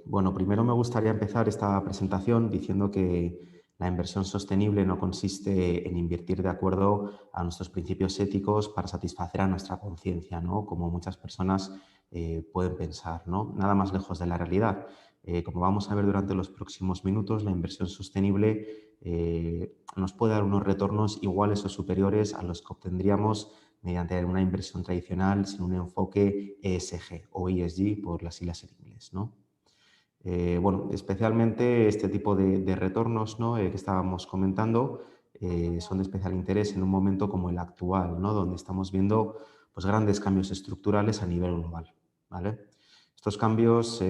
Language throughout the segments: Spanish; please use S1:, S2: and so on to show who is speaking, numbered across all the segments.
S1: Bueno, primero me gustaría empezar esta presentación diciendo que la inversión sostenible no consiste en invertir de acuerdo a nuestros principios éticos para satisfacer a nuestra conciencia, ¿no? Como muchas personas pueden pensar, ¿no? Nada más lejos de la realidad. Como vamos a ver durante los próximos minutos, la inversión sostenible nos puede dar unos retornos iguales o superiores a los que obtendríamos mediante una inversión tradicional sin un enfoque ESG o ESG por las siglas en inglés, ¿no? Bueno, especialmente este tipo de retornos, ¿no? Que estábamos comentando son de especial interés en un momento como el actual, ¿no? Donde estamos viendo pues, grandes cambios estructurales a nivel global, ¿vale? Estos cambios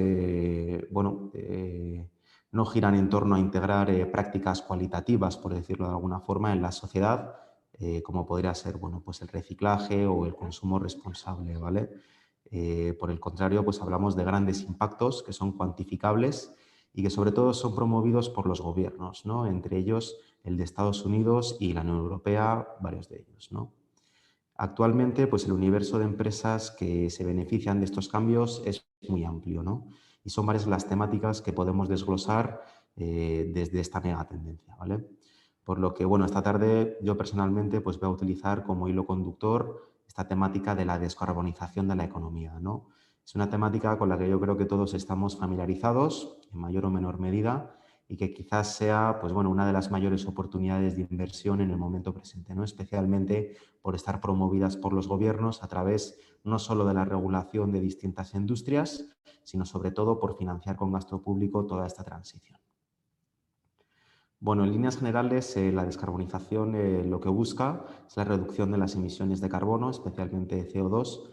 S1: no giran en torno a integrar prácticas cualitativas, por decirlo de alguna forma, en la sociedad, como podría ser bueno, pues el reciclaje o el consumo responsable, ¿vale? Por el contrario, pues hablamos de grandes impactos que son cuantificables y que sobre todo son promovidos por los gobiernos, ¿no? Entre ellos el de Estados Unidos y la Unión Europea, varios de ellos, ¿no? Actualmente, pues el universo de empresas que se benefician de estos cambios es muy amplio, ¿no? Y son varias las temáticas que podemos desglosar desde esta mega tendencia, ¿vale? Por lo que, bueno, esta tarde yo personalmente pues voy a utilizar como hilo conductor esta temática de la descarbonización de la economía, ¿no? Es una temática con la que yo creo que todos estamos familiarizados en mayor o menor medida y que quizás sea, pues bueno, una de las mayores oportunidades de inversión en el momento presente, ¿no? Especialmente por estar promovidas por los gobiernos a través no solo de la regulación de distintas industrias, sino sobre todo por financiar con gasto público toda esta transición. Bueno, en líneas generales, la descarbonización lo que busca es la reducción de las emisiones de carbono, especialmente CO2,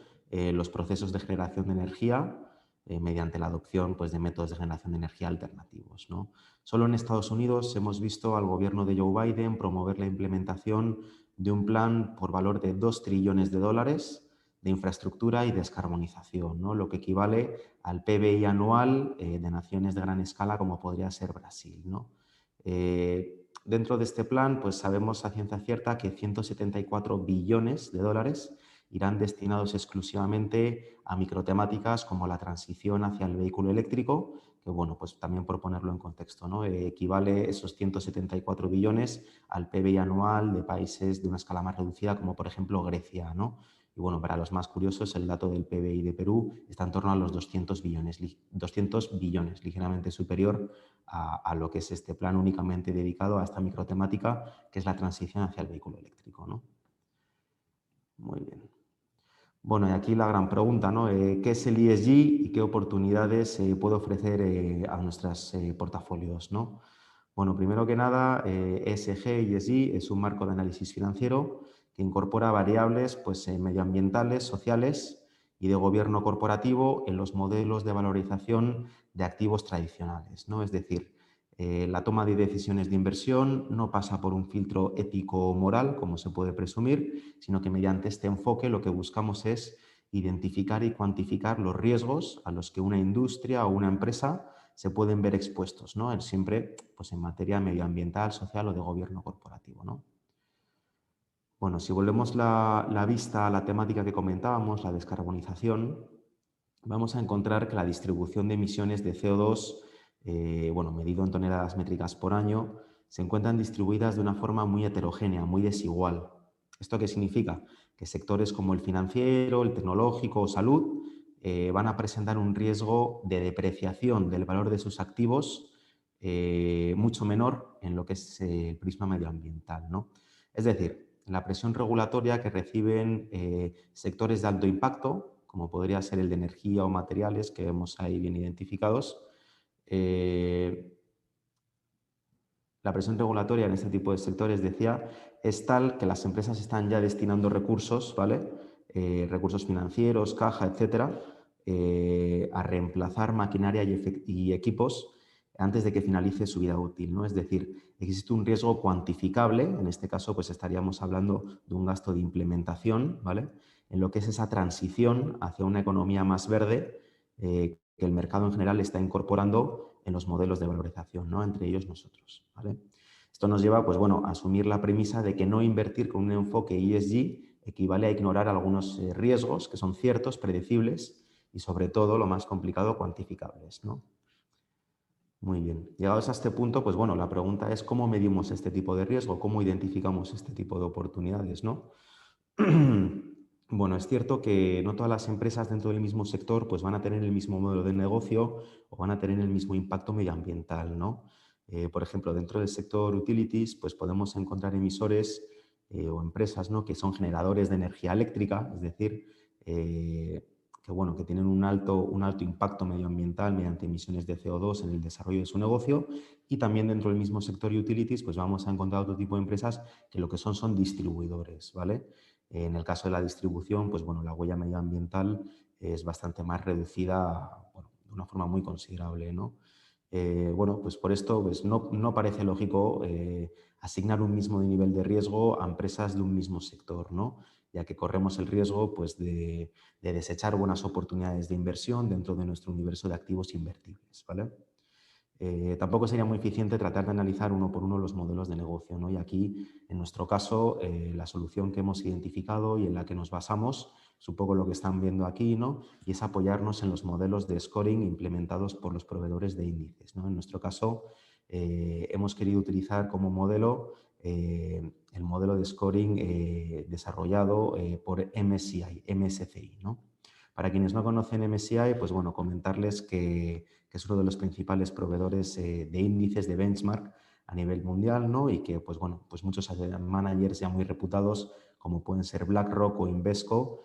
S1: los procesos de generación de energía mediante la adopción pues, de métodos de generación de energía alternativos, ¿no? Solo en Estados Unidos hemos visto al gobierno de Joe Biden promover la implementación de un plan por valor de 2 trillones de dólares de infraestructura y descarbonización, ¿no? Lo que equivale al PBI anual de naciones de gran escala como podría ser Brasil, ¿no? Dentro de este plan, pues sabemos a ciencia cierta que 174 billones de dólares irán destinados exclusivamente a microtemáticas como la transición hacia el vehículo eléctrico, que bueno, pues también por ponerlo en contexto, ¿no? Equivale esos 174 billones al PBI anual de países de una escala más reducida, como por ejemplo Grecia, ¿no? Y bueno, para los más curiosos, el dato del PBI de Perú está en torno a los 200 billones, ligeramente superior a lo que es este plan únicamente dedicado a esta microtemática, que es la transición hacia el vehículo eléctrico, ¿no? Muy bien. Bueno, y aquí la gran pregunta, ¿no? ¿Qué es el ESG y qué oportunidades puede ofrecer a nuestros portafolios, ¿no? Bueno, primero que nada, ESG y ESG es un marco de análisis financiero que incorpora variables pues, medioambientales, sociales y de gobierno corporativo en los modelos de valorización de activos tradicionales, ¿no? Es decir, la toma de decisiones de inversión no pasa por un filtro ético o moral, como se puede presumir, sino que mediante este enfoque lo que buscamos es identificar y cuantificar los riesgos a los que una industria o una empresa se pueden ver expuestos, ¿no? Siempre pues, en materia medioambiental, social o de gobierno corporativo, ¿no? Bueno, si volvemos la vista a la temática que comentábamos, la descarbonización, vamos a encontrar que la distribución de emisiones de CO2, bueno, medido en toneladas métricas por año, se encuentran distribuidas de una forma muy heterogénea, muy desigual. ¿Esto qué significa? Que sectores como el financiero, el tecnológico o salud van a presentar un riesgo de depreciación del valor de sus activos mucho menor en lo que es el prisma medioambiental, ¿no? Es decir, la presión regulatoria que reciben sectores de alto impacto, como podría ser el de energía o materiales, que vemos ahí bien identificados, la presión regulatoria en este tipo de sectores, decía, es tal que las empresas están ya destinando recursos, ¿vale? Recursos financieros, caja, etcétera, a reemplazar maquinaria y equipos antes de que finalice su vida útil, ¿no? Es decir, existe un riesgo cuantificable, en este caso pues estaríamos hablando de un gasto de implementación, ¿vale? En lo que es esa transición hacia una economía más verde que el mercado en general está incorporando en los modelos de valorización, ¿no? Entre ellos nosotros, ¿vale? Esto nos lleva pues, bueno, a asumir la premisa de que no invertir con un enfoque ESG equivale a ignorar algunos riesgos que son ciertos, predecibles y sobre todo, lo más complicado, cuantificables, ¿no? Muy bien. Llegados a este punto, pues bueno, la pregunta es cómo medimos este tipo de riesgo, cómo identificamos este tipo de oportunidades, ¿no? Bueno, es cierto que no todas las empresas dentro del mismo sector pues van a tener el mismo modelo de negocio o van a tener el mismo impacto medioambiental, ¿no? Por ejemplo, dentro del sector utilities pues podemos encontrar emisores o empresas, ¿no?, que son generadores de energía eléctrica, es decir, que, bueno, que tienen un alto impacto medioambiental mediante emisiones de CO2 en el desarrollo de su negocio, y también dentro del mismo sector utilities pues vamos a encontrar otro tipo de empresas que lo que son distribuidores, ¿vale? En el caso de la distribución, pues bueno, la huella medioambiental es bastante más reducida, bueno, de una forma muy considerable, ¿no? Bueno, pues por esto pues no parece lógico asignar un mismo nivel de riesgo a empresas de un mismo sector, ¿no? Ya que corremos el riesgo pues, de desechar buenas oportunidades de inversión dentro de nuestro universo de activos invertibles, ¿vale? Tampoco sería muy eficiente tratar de analizar uno por uno los modelos de negocio, ¿no? Y aquí, en nuestro caso, la solución que hemos identificado y en la que nos basamos es un poco lo que están viendo aquí, ¿no? Y es apoyarnos en los modelos de scoring implementados por los proveedores de índices, ¿no? En nuestro caso, hemos querido utilizar como modelo el modelo de scoring desarrollado por MSCI, ¿no? Para quienes no conocen MSCI, pues bueno, comentarles que es uno de los principales proveedores de índices de benchmark a nivel mundial, ¿no? Y que, pues bueno, pues muchos managers ya muy reputados, como pueden ser BlackRock o Invesco,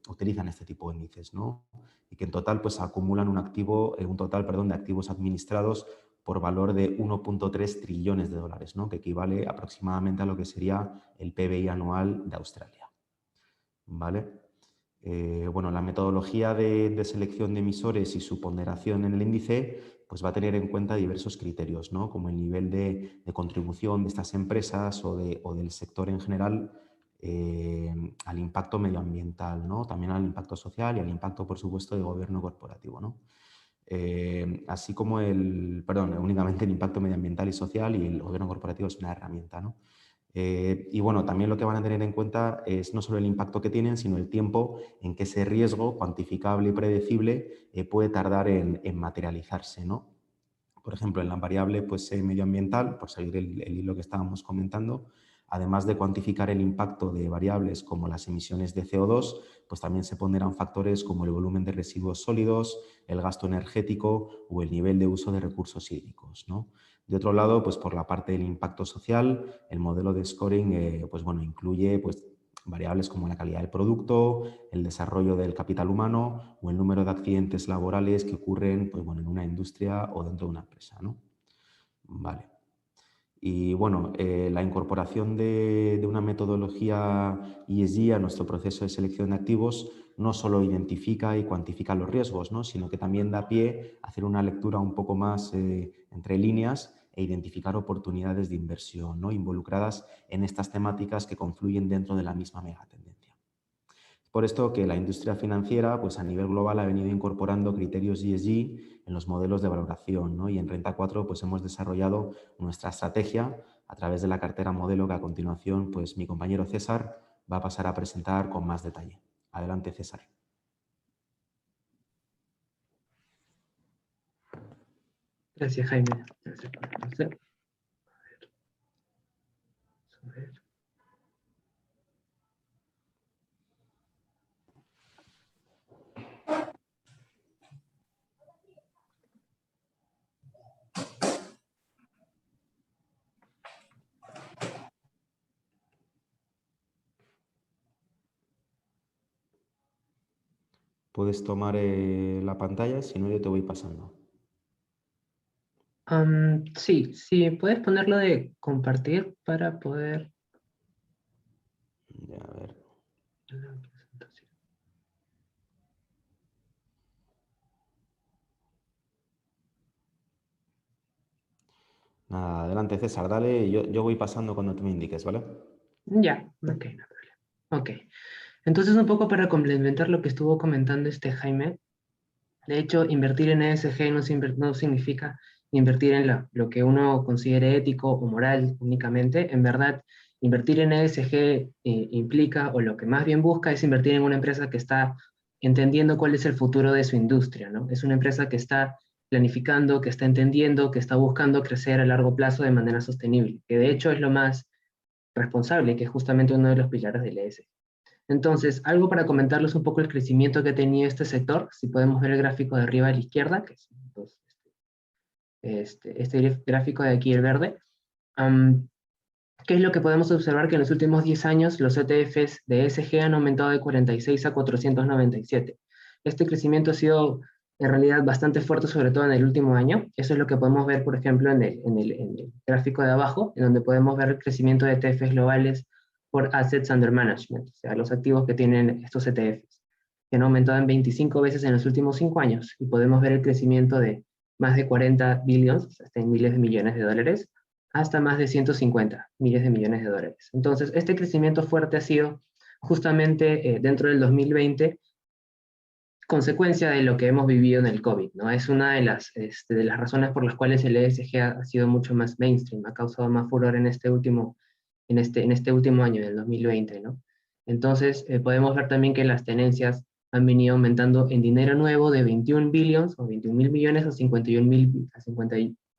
S1: utilizan este tipo de índices, ¿no? Y que en total, pues acumulan un total, perdón, de activos administrados por valor de 1,3 trillones de dólares, ¿no? Que equivale aproximadamente a lo que sería el PBI anual de Australia, ¿vale? Bueno, la metodología de selección de emisores y su ponderación en el índice pues va a tener en cuenta diversos criterios, ¿no? Como el nivel de contribución de estas empresas o del sector en general al impacto medioambiental, ¿no? También al impacto social y al impacto, por supuesto, de gobierno corporativo, ¿no? Así como únicamente el impacto medioambiental y social, y el gobierno corporativo es una herramienta, ¿no? Y bueno, también lo que van a tener en cuenta es no solo el impacto que tienen, sino el tiempo en que ese riesgo cuantificable y predecible puede tardar en materializarse, ¿no? Por ejemplo, en la variable pues, medioambiental, por seguir el hilo que estábamos comentando, además de cuantificar el impacto de variables como las emisiones de CO2, pues también se ponderan factores como el volumen de residuos sólidos, el gasto energético o el nivel de uso de recursos hídricos, ¿no? De otro lado, pues por la parte del impacto social, el modelo de scoring pues bueno, incluye pues, variables como la calidad del producto, el desarrollo del capital humano o el número de accidentes laborales que ocurren pues, bueno, en una industria o dentro de una empresa, ¿no? Vale. Y bueno, la incorporación de una metodología ESG a nuestro proceso de selección de activos no solo identifica y cuantifica los riesgos, ¿no? Sino que también da pie a hacer una lectura un poco más entre líneas e identificar oportunidades de inversión, ¿no?, involucradas en estas temáticas que confluyen dentro de la misma megatendencia. Por esto que la industria financiera pues a nivel global ha venido incorporando criterios ESG en los modelos de valoración, ¿no? Y en Renta 4 pues hemos desarrollado nuestra estrategia a través de la cartera modelo que a continuación pues mi compañero César va a pasar a presentar con más detalle. Adelante, César.
S2: Gracias, Jaime. Gracias por conocer. A ver.
S1: Puedes tomar la pantalla, si no yo te voy pasando.
S2: Sí, puedes ponerlo de compartir para poder...
S1: Ya, a ver.
S2: La presentación.
S1: Nada, adelante, César, dale, yo voy pasando cuando tú me indiques, ¿vale?
S2: Ya, ok, no hay problema. Ok, entonces un poco para complementar lo que estuvo comentando Jaime, de hecho, invertir en ESG no significa invertir en lo que uno considere ético o moral únicamente. En verdad, invertir en ESG implica, o lo que más bien busca, es invertir en una empresa que está entendiendo cuál es el futuro de su industria, ¿no? Es una empresa que está planificando, que está entendiendo, que está buscando crecer a largo plazo de manera sostenible, que de hecho es lo más responsable, que es justamente uno de los pilares del ESG. Entonces, algo para comentarles un poco el crecimiento que ha tenido este sector, si podemos ver el gráfico de arriba a la izquierda, que es pues, este gráfico de aquí, el verde. ¿Qué es lo que podemos observar? Que en los últimos 10 años los ETFs de ESG han aumentado de 46 a 497. Este crecimiento ha sido en realidad bastante fuerte, sobre todo en el último año. Eso es lo que podemos ver, por ejemplo, en el gráfico de abajo, en donde podemos ver el crecimiento de ETFs globales por Assets Under Management, o sea, los activos que tienen estos ETFs, que han aumentado en 25 veces en los últimos 5 años. Y podemos ver el crecimiento de más de 40 billions, hasta en miles de millones de dólares, hasta más de 150 miles de millones de dólares. Entonces, este crecimiento fuerte ha sido justamente dentro del 2020 consecuencia de lo que hemos vivido en el COVID, ¿no? Es una de las razones por las cuales el ESG ha sido mucho más mainstream, ha causado más furor en este último año, en el 2020, ¿no? Entonces, podemos ver también que las tenencias han venido aumentando en dinero nuevo de 21 billions o 21 mil millones a 51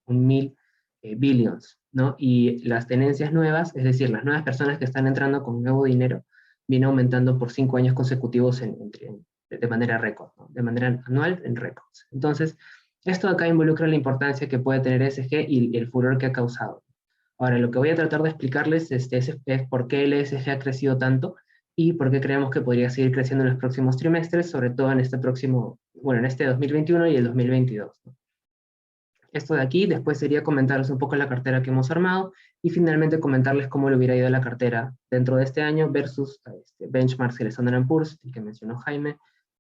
S2: mil billions, ¿no? Y las tenencias nuevas, es decir, las nuevas personas que están entrando con nuevo dinero, viene aumentando por 5 años consecutivos de manera récord, ¿no? De manera anual en récords. Entonces, esto acá involucra la importancia que puede tener ESG y el furor que ha causado. Ahora, lo que voy a tratar de explicarles es por qué el ESG ha crecido tanto y por qué creemos que podría seguir creciendo en los próximos trimestres, sobre todo en este 2021 y el 2022, ¿no? Esto de aquí, después sería comentarles un poco la cartera que hemos armado y finalmente comentarles cómo le hubiera ido la cartera dentro de este año versus benchmarks del Standard & Poor's, el que mencionó Jaime,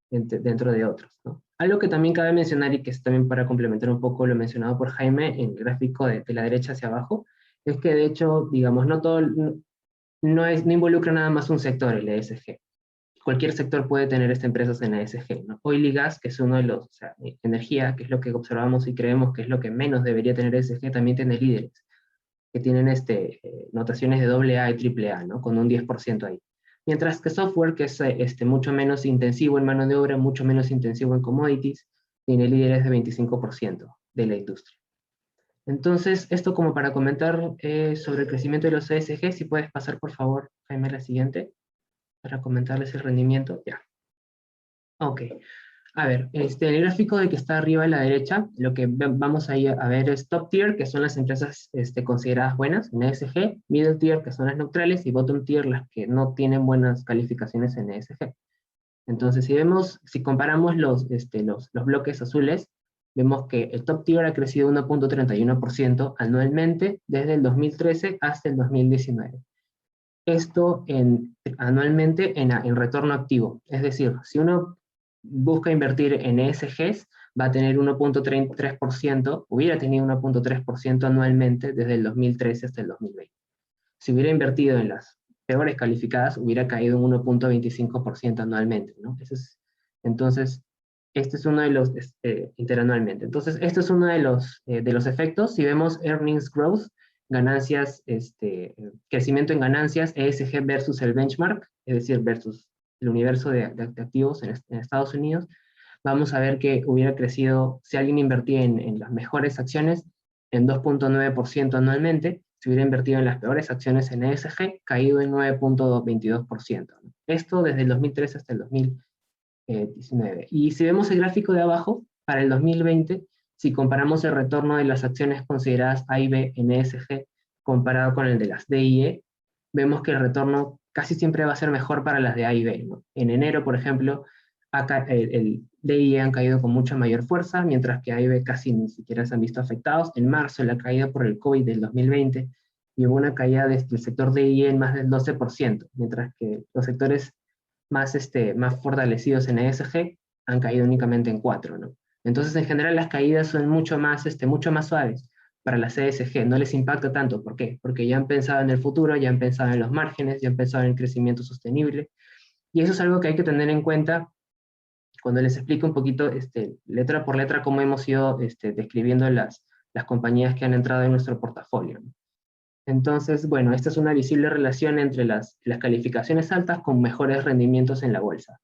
S2: dentro de otros, ¿no? Algo que también cabe mencionar y que es también para complementar un poco lo mencionado por Jaime en el gráfico de la derecha hacia abajo, es que de hecho, digamos, no involucra nada más un sector, el ESG. Cualquier sector puede tener empresas en ESG, ¿no? Oil y gas, que es uno de los, o sea, energía, que es lo que observamos y creemos que es lo que menos debería tener ESG, también tiene líderes, que tienen notaciones de AA y AAA, ¿no? Con un 10% ahí. Mientras que software, que es mucho menos intensivo en mano de obra, mucho menos intensivo en commodities, tiene líderes de 25% de la industria. Entonces, esto como para comentar sobre el crecimiento de los ESG, si puedes pasar por favor, Jaime, a la siguiente, para comentarles el rendimiento. Ya. Ok. A ver, en el gráfico de que está arriba a la derecha, lo que vamos a ver es top tier, que son las empresas consideradas buenas en ESG, middle tier, que son las neutrales, y bottom tier, las que no tienen buenas calificaciones en ESG. Entonces, si comparamos los bloques azules, vemos que el top tier ha crecido 1.31% anualmente desde el 2013 hasta el 2019. Esto anualmente en retorno activo. Es decir, si uno busca invertir en ESGs, va a tener 1.33%, hubiera tenido 1.3% anualmente desde el 2013 hasta el 2020. Si hubiera invertido en las peores calificadas, hubiera caído un 1.25% anualmente, ¿no? Entonces, este es uno de los, interanualmente. Entonces, este es uno de los efectos. Si vemos earnings growth, ganancias, crecimiento en ganancias, ESG versus el benchmark, es decir, versus el universo de activos en Estados Unidos, vamos a ver que hubiera crecido, si alguien invertía en las mejores acciones, en 2.9% anualmente, si hubiera invertido en las peores acciones en ESG, caído en 9.22%. Esto desde el 2013 hasta el 2019. Y si vemos el gráfico de abajo, para el 2020, si comparamos el retorno de las acciones consideradas A y B en ESG comparado con el de las D y E, vemos que el retorno casi siempre va a ser mejor para las de A y B, ¿no? En enero, por ejemplo, el D y E han caído con mucha mayor fuerza, mientras que A y B casi ni siquiera se han visto afectados. En marzo, la caída por el COVID del 2020, y hubo una caída desde el sector D y E en más del 12%, mientras que los sectores más fortalecidos en ESG han caído únicamente en 4%, ¿no? Entonces, en general, las caídas son mucho más suaves para las ESG, no les impacta tanto. ¿Por qué? Porque ya han pensado en el futuro, ya han pensado en los márgenes, ya han pensado en el crecimiento sostenible, y eso es algo que hay que tener en cuenta cuando les explico un poquito, letra por letra, cómo hemos ido describiendo las compañías que han entrado en nuestro portafolio, ¿no? Entonces, bueno, esta es una visible relación entre las calificaciones altas con mejores rendimientos en la bolsa.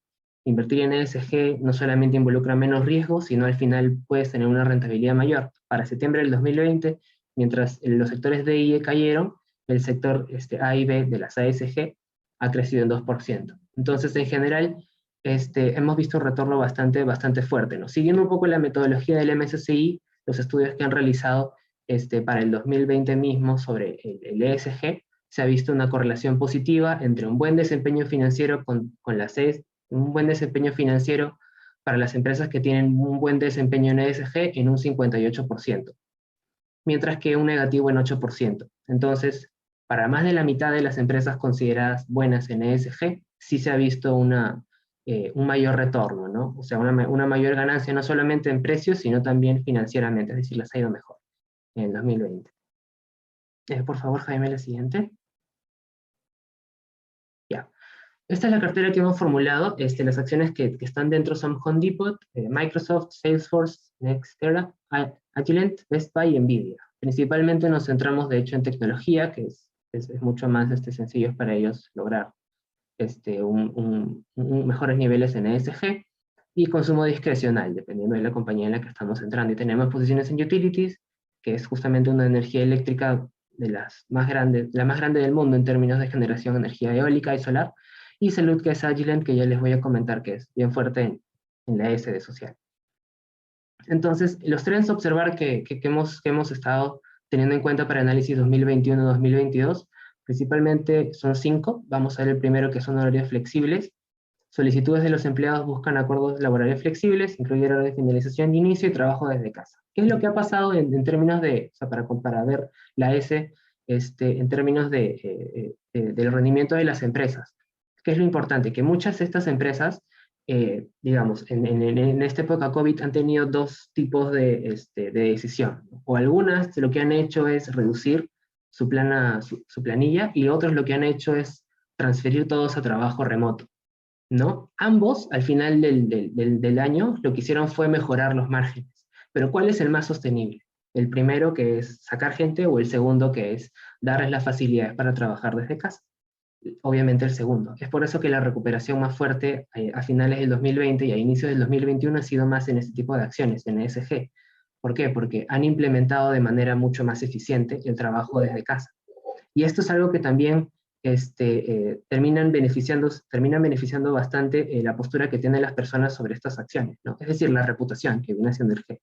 S2: Invertir en ESG no solamente involucra menos riesgo, sino al final puedes tener una rentabilidad mayor. Para septiembre del 2020, mientras los sectores D y E cayeron, el sector A y B de las ASG ha crecido en 2%. Entonces, en general, hemos visto un retorno bastante fuerte, ¿no? Siguiendo un poco la metodología del MSCI, los estudios que han realizado para el 2020 mismo sobre el ESG, se ha visto una correlación positiva entre un buen desempeño financiero con las un buen desempeño financiero para las empresas que tienen un buen desempeño en ESG en un 58%, mientras que un negativo en 8%. Entonces, para más de la mitad de las empresas consideradas buenas en ESG, sí se ha visto un mayor retorno, ¿no? O sea, una mayor ganancia no solamente en precios, sino también financieramente, es decir, les ha ido mejor en 2020. Por favor, Jaime, la siguiente. Ya. Esta es la cartera que hemos formulado. Las acciones que están dentro son Home Depot, Microsoft, Salesforce, Nextera, Agilent, Best Buy y Nvidia. Principalmente nos centramos, de hecho, en tecnología, que es mucho más sencillo para ellos lograr mejores niveles en ESG, y consumo discrecional, dependiendo de la compañía en la que estamos entrando. Y tenemos posiciones en utilities, que es justamente una energía eléctrica de las más grandes, la más grande del mundo en términos de generación de energía eólica y solar, y salud, que es Agilent, que ya les voy a comentar que es bien fuerte en la S de social. Entonces, los trends a observar que hemos estado teniendo en cuenta para análisis 2021-2022, principalmente son 5. Vamos a ver el primero, que son horarios flexibles. Solicitudes de los empleados buscan acuerdos laborales flexibles, incluye horario de finalización de inicio y trabajo desde casa. ¿Qué es lo que ha pasado en términos de, o sea, para ver la S, en términos del rendimiento de las empresas? ¿Qué es lo importante? Que muchas de estas empresas, digamos, en esta época COVID han tenido dos tipos de decisión. O algunas lo que han hecho es reducir su planilla, y otros lo que han hecho es transferir todos a trabajo remoto, ¿no? Ambos, al final del año, lo que hicieron fue mejorar los márgenes. Pero ¿cuál es el más sostenible? ¿El primero, que es sacar gente, o el segundo, que es darles las facilidades para trabajar desde casa? Obviamente el segundo. Es por eso que la recuperación más fuerte a finales del 2020 y a inicios del 2021 ha sido más en este tipo de acciones, en ESG. ¿Por qué? Porque han implementado de manera mucho más eficiente el trabajo desde casa. Y esto es algo que también terminan beneficiando bastante la postura que tienen las personas sobre estas acciones, ¿no? Es decir, la reputación, que viene siendo el G.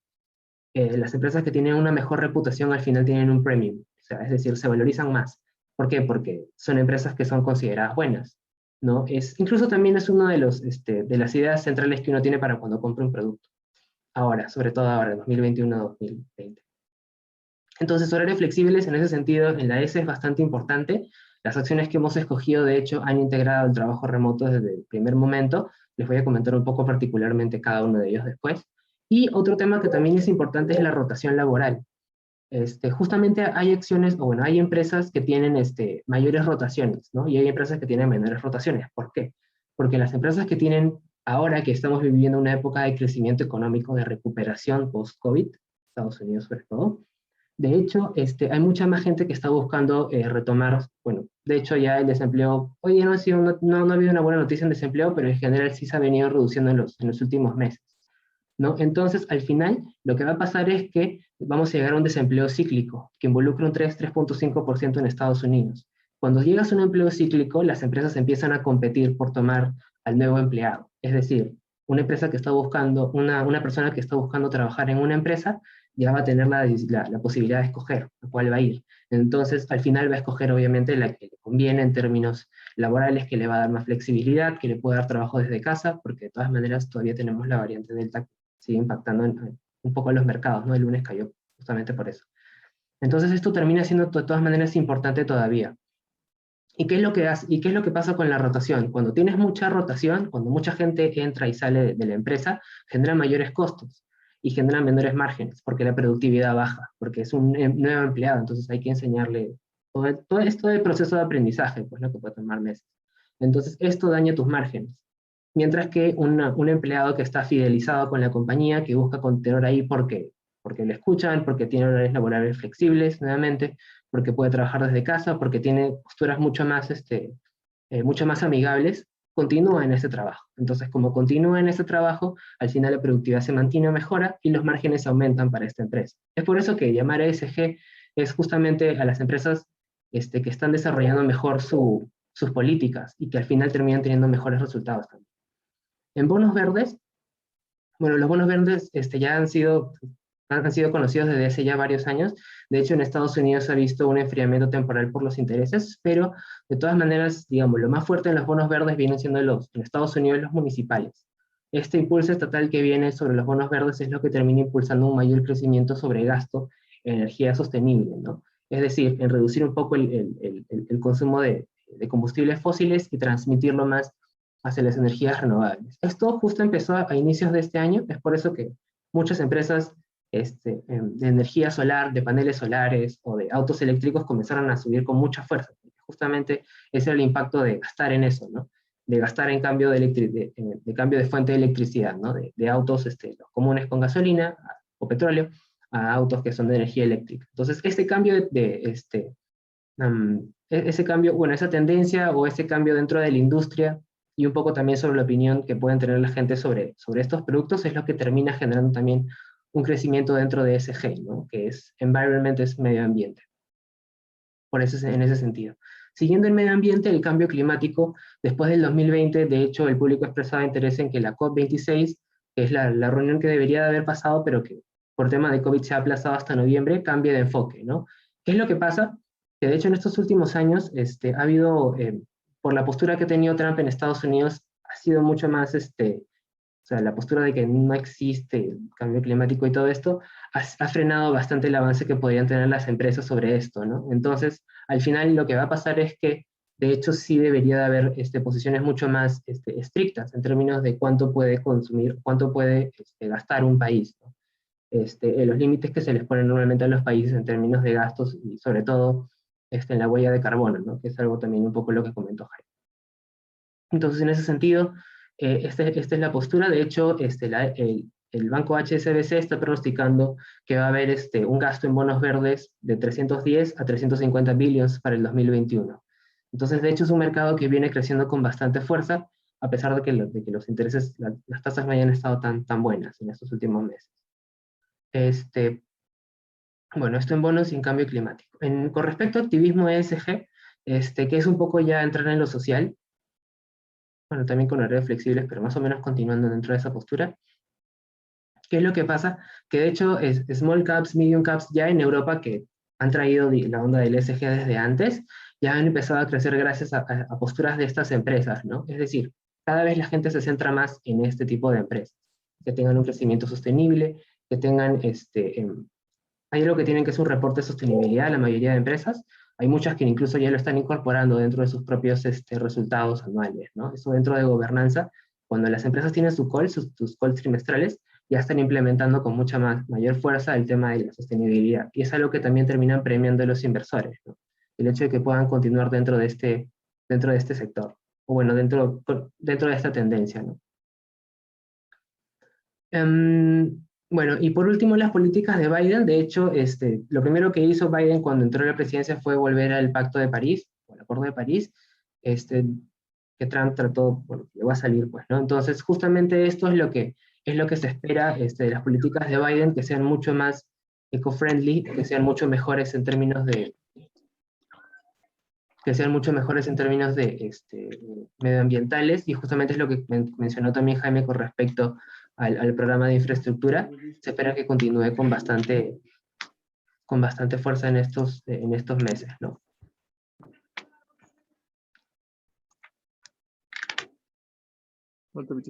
S2: Las empresas que tienen una mejor reputación al final tienen un premium, o sea, es decir, se valorizan más. ¿Por qué? Porque son empresas que son consideradas buenas, ¿no? Incluso también es uno de las ideas centrales que uno tiene para cuando compra un producto. Ahora, sobre todo ahora, 2021-2020. Entonces, horarios flexibles en ese sentido, en la S es bastante importante. Las acciones que hemos escogido, de hecho, han integrado el trabajo remoto desde el primer momento. Les voy a comentar un poco particularmente cada uno de ellos después. Y otro tema que también es importante es la rotación laboral. Justamente hay acciones, o bueno, hay empresas que tienen mayores rotaciones, ¿no? Y hay empresas que tienen menores rotaciones. ¿Por qué? Porque las empresas que tienen, ahora que estamos viviendo una época de crecimiento económico, de recuperación post-COVID, Estados Unidos sobre todo, de hecho, hay mucha más gente que está buscando retomar, bueno, de hecho ya el desempleo, hoy día no ha habido una buena noticia en desempleo, pero en general sí se ha venido reduciendo en los últimos meses, ¿no? Entonces, al final, lo que va a pasar es que vamos a llegar a un desempleo cíclico, que involucra un 3.5% en Estados Unidos. Cuando llegas a un empleo cíclico, las empresas empiezan a competir por tomar al nuevo empleado. Es decir, una empresa que está buscando, una persona que está buscando trabajar en una empresa, ya va a tener la posibilidad de escoger a cuál va a ir. Entonces, al final va a escoger obviamente la que le conviene en términos laborales, que le va a dar más flexibilidad, que le puede dar trabajo desde casa, porque de todas maneras todavía tenemos la variante Delta, sigue impactando un poco en los mercados, ¿no? El lunes cayó justamente por eso. Entonces esto termina siendo de todas maneras importante todavía. ¿Y qué es lo que hace, y qué es lo que pasa con la rotación? Cuando tienes mucha rotación, cuando mucha gente entra y sale de la empresa, genera mayores costos y genera menores márgenes, porque la productividad baja, porque es un nuevo empleado, entonces hay que enseñarle todo esto del proceso de aprendizaje, pues, lo que puede tomar meses. Entonces esto daña tus márgenes. Mientras que un empleado que está fidelizado con la compañía, que busca continuar ahí porque le escuchan, porque tiene horarios laborales flexibles, nuevamente, porque puede trabajar desde casa, porque tiene posturas mucho más amigables, continúa en ese trabajo. Entonces, como continúa en ese trabajo, al final la productividad se mantiene o mejora y los márgenes aumentan para esta empresa. Es por eso que llamar ESG es justamente a las empresas que están desarrollando mejor sus políticas y que al final terminan teniendo mejores resultados también. En bonos verdes, bueno, los bonos verdes ya han sido conocidos desde hace ya varios años. De hecho, en Estados Unidos se ha visto un enfriamiento temporal por los intereses, pero de todas maneras, digamos, lo más fuerte en los bonos verdes vienen siendo en Estados Unidos los municipales. Este impulso estatal que viene sobre los bonos verdes es lo que termina impulsando un mayor crecimiento sobre gasto en energía sostenible, ¿no? Es decir, en reducir un poco el consumo de combustibles fósiles y transmitirlo más hacia las energías renovables. Esto justo empezó a inicios de este año, es por eso que muchas empresas de energía solar, de paneles solares o de autos eléctricos comenzaron a subir con mucha fuerza. Justamente ese era el impacto de gastar en eso, ¿no? De gastar en cambio de cambio de fuente de electricidad, ¿no? De autos los comunes con gasolina o petróleo a autos que son de energía eléctrica. Entonces, ese cambio ese cambio, bueno, esa tendencia o ese cambio dentro de la industria y un poco también sobre la opinión que pueden tener la gente sobre estos productos es lo que termina generando también un crecimiento dentro de ESG, ¿no? Que es environment, es medio ambiente. Por eso en ese sentido. Siguiendo el medio ambiente, el cambio climático, después del 2020, de hecho, el público expresaba interés en que la COP26, que es la reunión que debería de haber pasado, pero que por tema de COVID se ha aplazado hasta noviembre, cambie de enfoque, ¿no? ¿Qué es lo que pasa? Que de hecho en estos últimos años ha habido, por la postura que ha tenido Trump en Estados Unidos, ha sido mucho más, o sea, la postura de que no existe el cambio climático y todo esto, ha frenado bastante el avance que podrían tener las empresas sobre esto, ¿no? Entonces, al final lo que va a pasar es que, de hecho, sí debería de haber posiciones mucho más estrictas en términos de cuánto puede consumir, cuánto puede gastar un país, ¿no? Los límites que se les ponen normalmente a los países en términos de gastos y sobre todo en la huella de carbono, ¿no? Que es algo también un poco lo que comentó Jaime. Entonces, en ese sentido, esta es la postura. De hecho, el banco HSBC está pronosticando que va a haber un gasto en bonos verdes de 310 a 350 billones para el 2021. Entonces, de hecho, es un mercado que viene creciendo con bastante fuerza, a pesar de que los intereses, las tasas no hayan estado tan buenas en estos últimos meses. Bueno, esto en bonos y en cambio climático. Con respecto a activismo ESG, que es un poco ya entrar en lo social, bueno, también con horarios flexibles, pero más o menos continuando dentro de esa postura. ¿Qué es lo que pasa? Que de hecho small caps, medium caps ya en Europa que han traído la onda del ESG desde antes, ya han empezado a crecer gracias a posturas de estas empresas, ¿no? Es decir, cada vez la gente se centra más en este tipo de empresas, que tengan un crecimiento sostenible, que tengan, hay algo que tienen que es un reporte de sostenibilidad, la mayoría de empresas, hay muchas que incluso ya lo están incorporando dentro de sus propios resultados anuales, ¿no? Eso dentro de gobernanza, cuando las empresas tienen sus calls trimestrales, ya están implementando con mucha mayor fuerza el tema de la sostenibilidad. Y es algo que también terminan premiando a los inversores, ¿no? El hecho de que puedan continuar dentro de este sector, o bueno, dentro de esta tendencia, ¿no? Bueno, y por último, las políticas de Biden. De hecho, lo primero que hizo Biden cuando entró a la presidencia fue volver al Pacto de París, o al Acuerdo de París, que Trump trató, bueno, llegó a salir, pues, ¿no? Entonces, justamente esto es lo que se espera de las políticas de Biden, que sean mucho más eco-friendly, que sean mucho mejores en términos de medioambientales, y justamente es lo que mencionó también Jaime con respecto al programa de infraestructura. Se espera que continúe con bastante fuerza en estos meses, ¿no? Okay.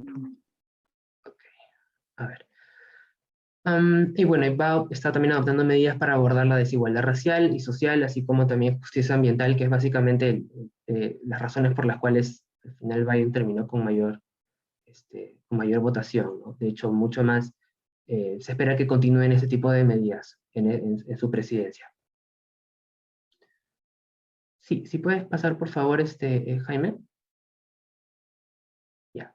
S2: A ver. Y bueno, está también adoptando medidas para abordar la desigualdad racial y social, así como también justicia ambiental, que es básicamente las razones por las cuales al final Biden terminó con mayor votación, ¿no? De hecho, mucho más se espera que continúen ese tipo de medidas en su presidencia. Sí, si puedes pasar por favor, Jaime. Ya.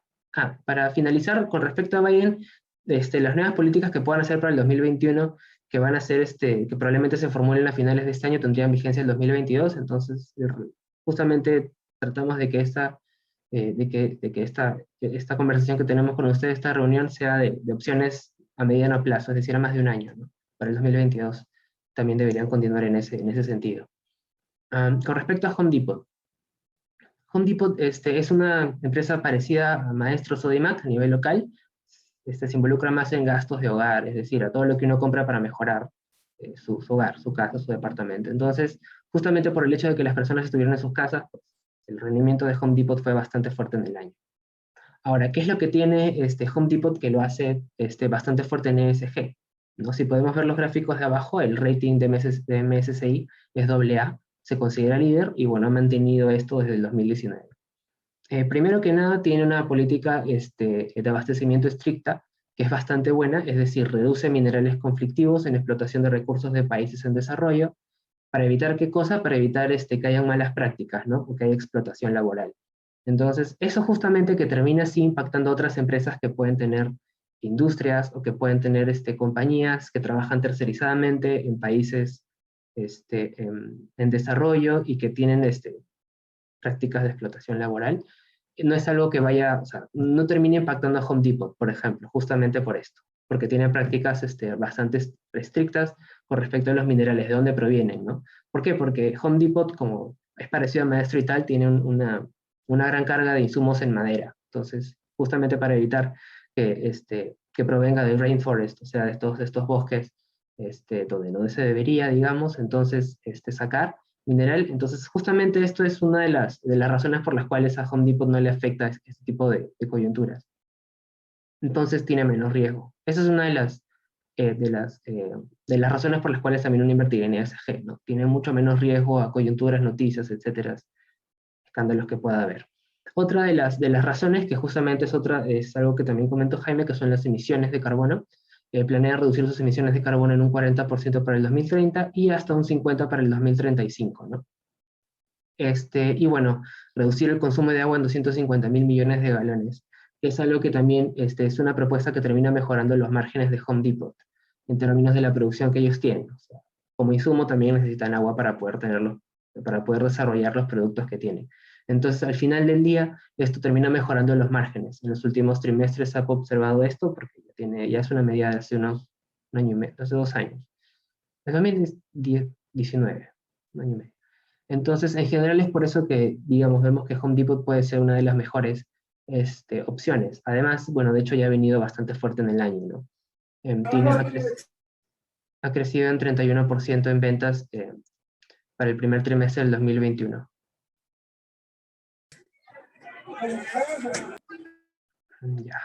S2: Para finalizar, con respecto a Biden, las nuevas políticas que puedan hacer para el 2021, que van a ser, que probablemente se formulen a finales de este año, tendrían vigencia el 2022, entonces justamente tratamos de que de que esta conversación que tenemos con ustedes, esta reunión, sea de opciones a mediano plazo, es decir, a más de un año, ¿no? Para el 2022 también deberían continuar en ese sentido. Con respecto a Home Depot. Home Depot es una empresa parecida a Maestro Sodimac a nivel local. Se involucra más en gastos de hogar, es decir, a todo lo que uno compra para mejorar su hogar, su casa, su departamento. Entonces, justamente por el hecho de que las personas estuvieron en sus casas, pues, el rendimiento de Home Depot fue bastante fuerte en el año. Ahora, ¿qué es lo que tiene Home Depot que lo hace bastante fuerte en ESG? ¿No? Si podemos ver los gráficos de abajo, el rating de MSCI es AA, se considera líder y bueno, ha mantenido esto desde el 2019. Primero que nada, tiene una política de abastecimiento estricta, que es bastante buena, es decir, reduce minerales conflictivos en explotación de recursos de países en desarrollo, para evitar qué cosa, para evitar que hayan malas prácticas, ¿no? O que haya explotación laboral. Entonces, eso justamente que termina así impactando a otras empresas que pueden tener industrias o que pueden tener compañías que trabajan tercerizadamente en países en desarrollo y que tienen prácticas de explotación laboral, no es algo que vaya, o sea, no termine impactando a Home Depot, por ejemplo, justamente por esto, porque tiene prácticas bastante estrictas con respecto a los minerales, de dónde provienen, ¿no? ¿Por qué? Porque Home Depot, como es parecido a Maestro y tal, tiene una gran carga de insumos en madera, entonces, justamente para evitar que provenga del rainforest, o sea, de estos bosques donde no se debería, digamos, entonces sacar mineral. Entonces, justamente esto es una de las razones por las cuales a Home Depot no le afecta este tipo de coyunturas. Entonces, tiene menos riesgo. Esa es una de las razones por las cuales también uno invertiría en ESG, ¿no? Tiene mucho menos riesgo a coyunturas, noticias, etcétera, escándalos que pueda haber. Otra de las razones, que justamente es algo que también comentó Jaime, que son las emisiones de carbono. Planea reducir sus emisiones de carbono en un 40% para el 2030 y hasta un 50% para el 2035, ¿no? Y bueno, reducir el consumo de agua en 250.000 millones de galones. Es algo que también es una propuesta que termina mejorando los márgenes de Home Depot en términos de la producción que ellos tienen. O sea, como insumo también necesitan agua para poder tenerlo, para poder desarrollar los productos que tienen. Entonces, al final del día, esto termina mejorando los márgenes. En los últimos trimestres se ha observado esto porque ya es una medida de hace un año y medio, hace 2 años. En 2019, un año y medio. Entonces, en general es por eso que, digamos, vemos que Home Depot puede ser una de las mejores opciones. Además, bueno, de hecho ya ha venido bastante fuerte en el año, ¿no? Ha crecido en 31% en ventas para el primer trimestre del 2021. Ya.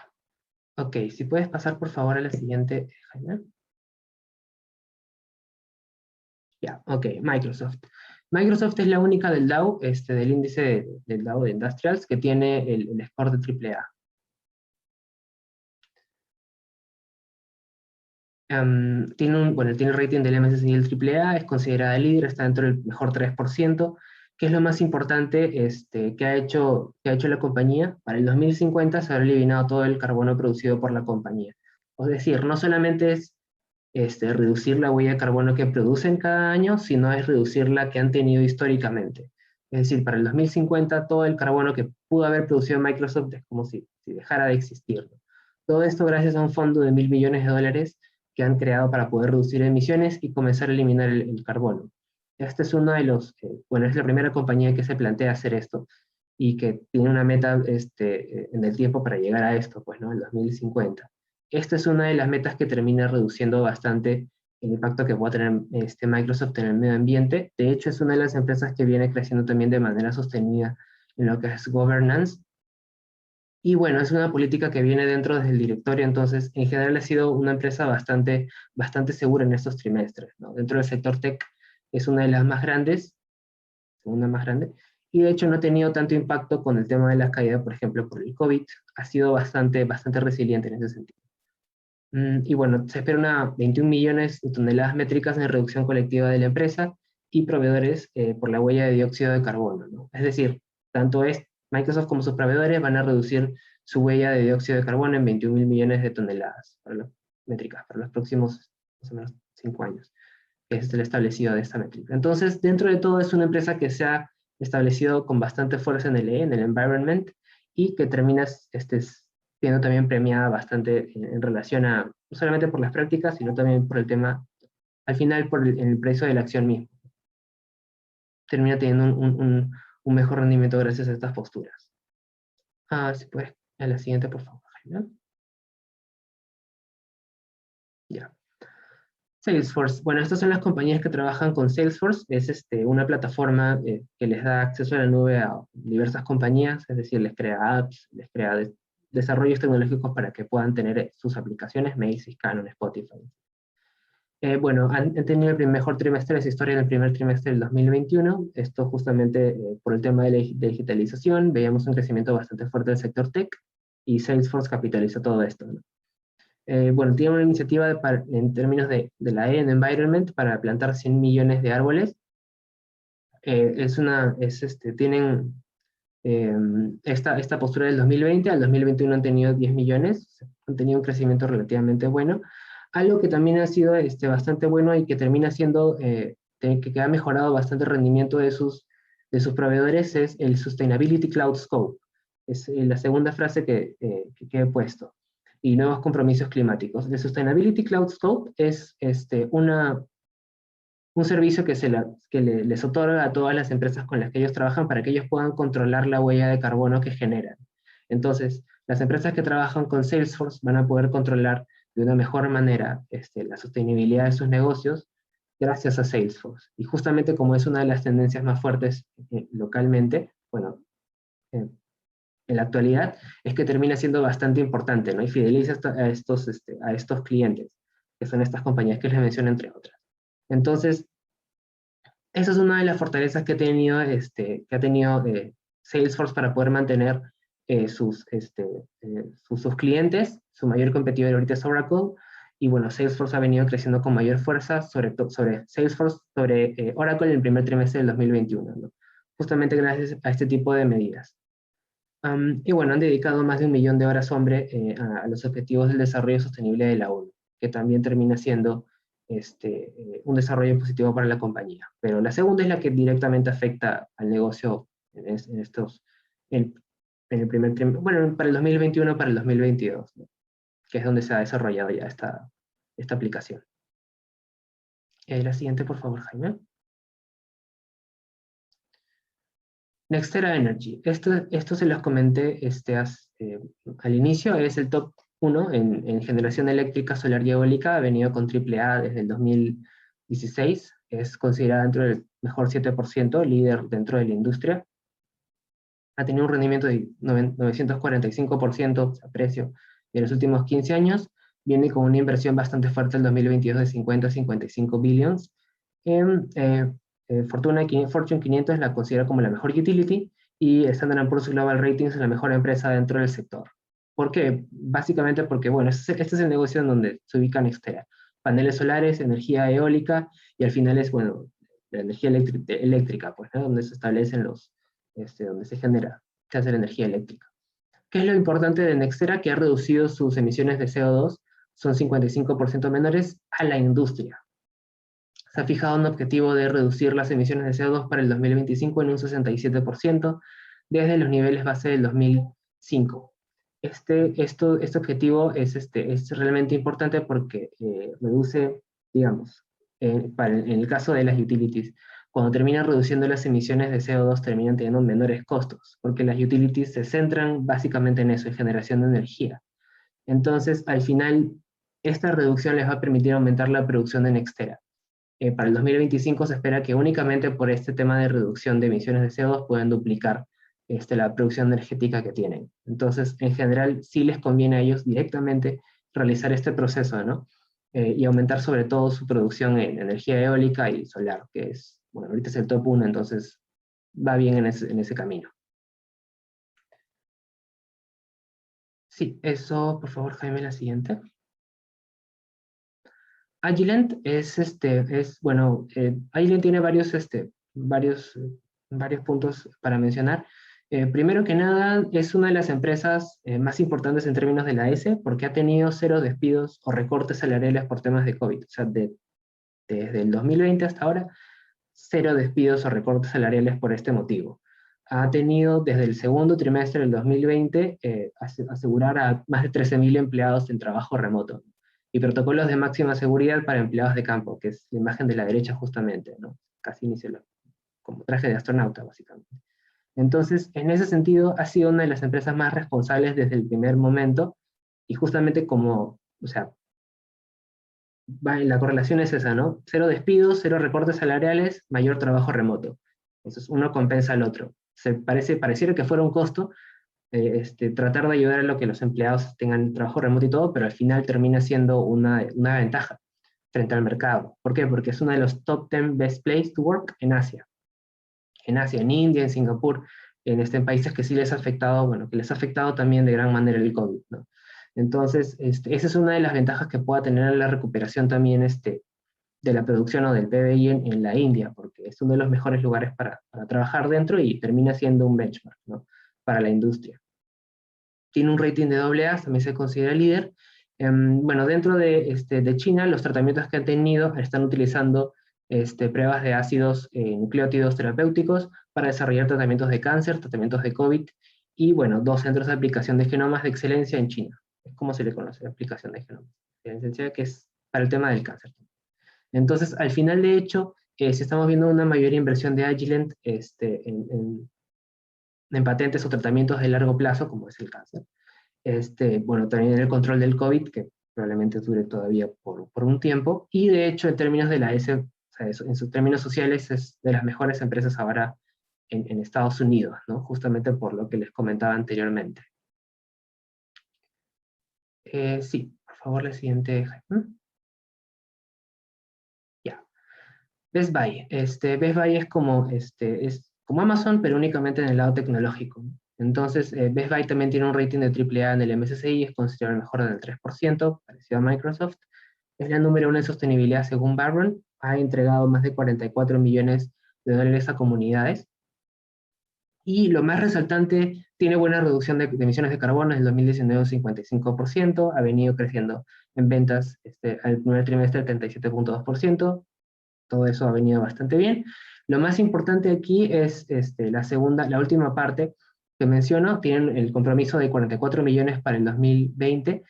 S2: Ok, si puedes pasar por favor a la siguiente, Jaime. Ya, ok, Microsoft. Microsoft es la única del Dow, del índice del Dow de Industrials, que tiene el score de AAA. Tiene el rating del MSCI del AAA, es considerada líder, está dentro del mejor 3%, que es lo más importante que ha hecho la compañía. Para el 2050 se habrá eliminado todo el carbono producido por la compañía. Es decir, no solamente es reducir la huella de carbono que producen cada año, sino es reducir la que han tenido históricamente. Es decir, para el 2050 todo el carbono que pudo haber producido Microsoft es como si dejara de existir. Todo esto gracias a un fondo de $1.000 millones que han creado para poder reducir emisiones y comenzar a eliminar el carbono. Este es uno de los, bueno, es la primera compañía que se plantea hacer esto y que tiene una meta en el tiempo para llegar a esto, pues, ¿no? El 2050. Esta es una de las metas que termina reduciendo bastante el impacto que pueda tener Microsoft en el medio ambiente. De hecho, es una de las empresas que viene creciendo también de manera sostenida en lo que es governance. Y bueno, es una política que viene dentro del directorio, entonces en general ha sido una empresa bastante segura en estos trimestres, ¿no? Dentro del sector tech es una de las más grandes, segunda más grande, y de hecho no ha tenido tanto impacto con el tema de la caída, por ejemplo, por el COVID, ha sido bastante resiliente en ese sentido. Y bueno, se espera 21 millones de toneladas métricas en reducción colectiva de la empresa y proveedores por la huella de dióxido de carbono, ¿no? Es decir, tanto Microsoft como sus proveedores van a reducir su huella de dióxido de carbono en 21.000 millones de toneladas métricas para los próximos más o menos 5 años, que es el establecido de esta métrica. Entonces, dentro de todo es una empresa que se ha establecido con bastante fuerza en el environment, y que termina siendo también premiada bastante en relación a, no solamente por las prácticas, sino también por el tema, al final por el precio de la acción misma. Termina teniendo un mejor rendimiento gracias a estas posturas. Si puedes, a la siguiente, por favor, Jaime. Ya. Salesforce. Bueno, estas son las compañías que trabajan con Salesforce. Es una plataforma que les da acceso a la nube a diversas compañías, es decir, les crea apps, les crea desarrollos tecnológicos para que puedan tener sus aplicaciones, Macy's, Canon, Spotify. Bueno, han tenido el mejor trimestre de su historia en el primer trimestre del 2021. Esto justamente por el tema de la digitalización. Veíamos un crecimiento bastante fuerte del sector tech y Salesforce capitaliza todo esto, ¿no? Bueno, tiene una iniciativa en términos de la Environment para plantar 100 millones de árboles. Tienen esta postura del 2020, al 2021 han tenido 10 millones, han tenido un crecimiento relativamente bueno. Algo que también ha sido bastante bueno y que termina siendo, que ha mejorado bastante el rendimiento de sus proveedores es el Sustainability Cloud Scope. Es la segunda frase que he puesto. Y nuevos compromisos climáticos. El Sustainability Cloud Scope es un servicio que les otorga a todas las empresas con las que ellos trabajan para que ellos puedan controlar la huella de carbono que generan. Entonces, las empresas que trabajan con Salesforce van a poder controlar de una mejor manera la sostenibilidad de sus negocios gracias a Salesforce. Y justamente como es una de las tendencias más fuertes localmente, bueno, en la actualidad, es que termina siendo bastante importante, ¿no? Y fideliza a estos clientes, que son estas compañías que les menciono, entre otras. Entonces, esa es una de las fortalezas que ha tenido Salesforce para poder mantener sus clientes. Su mayor competidor ahorita es Oracle, y bueno, Salesforce ha venido creciendo con mayor fuerza sobre Salesforce, sobre Oracle en el primer trimestre del 2021, ¿no? Justamente gracias a este tipo de medidas. Y bueno, han dedicado más de 1 millón de horas hombre a los objetivos del desarrollo sostenible de la ONU, que también termina siendo un desarrollo positivo para la compañía. Pero la segunda es la que directamente afecta al negocio en el primer trimestre, bueno, para el 2021, para el 2022, ¿no? Que es donde se ha desarrollado ya esta aplicación. La siguiente, por favor, Jaime. Nextera Energy. Esto se los comenté al inicio, es el top 1 en generación eléctrica solar y eólica, ha venido con AAA desde el 2016, es considerada dentro del mejor 7%, líder dentro de la industria. Ha tenido un rendimiento de 945% a precio en los últimos 15 años, viene con una inversión bastante fuerte en 2022 de 50 a 55 billions. Fortune 500 la considera como la mejor utility y Standard & Poor's Global Ratings es la mejor empresa dentro del sector. ¿Por qué? Básicamente porque, bueno, este es el negocio en donde se ubica Nextera. Paneles solares, energía eólica y al final es, bueno, la energía eléctrica, pues, ¿no? Donde se establecen donde se hace la energía eléctrica. ¿Qué es lo importante de Nextera? Que ha reducido sus emisiones de CO2, son 55% menores a la industria. Se ha fijado un objetivo de reducir las emisiones de CO2 para el 2025 en un 67%, desde los niveles base del 2005. Este objetivo es realmente importante porque reduce, digamos, en el caso de las utilities, cuando terminan reduciendo las emisiones de CO2 terminan teniendo menores costos, porque las utilities se centran básicamente en eso, en generación de energía. Entonces, al final, esta reducción les va a permitir aumentar la producción de Nextera. Para el 2025 se espera que únicamente por este tema de reducción de emisiones de CO2 puedan duplicar la producción energética que tienen. Entonces, en general, sí les conviene a ellos directamente realizar este proceso, ¿no? Y aumentar sobre todo su producción en energía eólica y solar, que es, bueno, ahorita es el top 1, entonces va bien en ese camino. Sí, eso, por favor, Jaime, la siguiente. Agilent bueno, Agilent tiene varios puntos para mencionar. Primero que nada, es una de las empresas más importantes en términos de la S, porque ha tenido 0 despidos o recortes salariales por temas de COVID. O sea, desde el 2020 hasta ahora, 0 despidos o recortes salariales por este motivo. ha tenido desde el segundo trimestre del 2020 asegurar a más de 13.000 empleados en trabajo remoto, y protocolos de máxima seguridad para empleados de campo, que es la imagen de la derecha justamente, ¿no? Casi inició como traje de astronauta, básicamente. Entonces, en ese sentido, ha sido una de las empresas más responsables desde el primer momento, y justamente como, o sea, la correlación es esa, ¿no? Cero despidos, cero recortes salariales, mayor trabajo remoto. Entonces, uno compensa al otro. Pareciera que fuera un costo, tratar de ayudar a lo que los empleados tengan trabajo remoto y todo, pero al final termina siendo una ventaja frente al mercado. ¿Por qué? Porque es uno de los top 10 best places to work en Asia. En Asia, en India, en Singapur, en países que sí les ha afectado, bueno, que les ha afectado también de gran manera el COVID, ¿no? Entonces, esa es una de las ventajas que pueda tener la recuperación también de la producción o del PBI en la India, porque es uno de los mejores lugares para trabajar dentro y termina siendo un benchmark, ¿no? Para la industria. Tiene un rating de AA, también se considera líder. Bueno, dentro de China, los tratamientos que han tenido están utilizando pruebas de ácidos nucleótidos terapéuticos para desarrollar tratamientos de cáncer, tratamientos de COVID, y bueno, 2 centros de aplicación de genomas de excelencia en China. Es como se le conoce, la aplicación de genomas de excelencia, que es para el tema del cáncer. Entonces, al final, de hecho, si estamos viendo una mayor inversión de Agilent en patentes o tratamientos de largo plazo, como es el cáncer. Bueno, también el control del COVID, que probablemente dure todavía por un tiempo, y de hecho en términos de la S, o sea, en sus términos sociales, es de las mejores empresas ahora en Estados Unidos, ¿no? Justamente por lo que les comentaba anteriormente. Sí, por favor, la siguiente. Ya. Best Buy. Best Buy es como Amazon, pero únicamente en el lado tecnológico. Entonces, Best Buy también tiene un rating de AAA en el MSCI, es considerado el mejor del 3%, parecido a Microsoft. Es la número 1 en sostenibilidad según Barron. Ha entregado más de 44 millones de dólares a comunidades. Y lo más resaltante, tiene buena reducción de emisiones de carbono. En el 2019 un 55%, ha venido creciendo en ventas al primer trimestre 37.2%. Todo eso ha venido bastante bien. Lo más importante aquí es la última parte que menciono. Tienen el compromiso de 44 millones para el 2020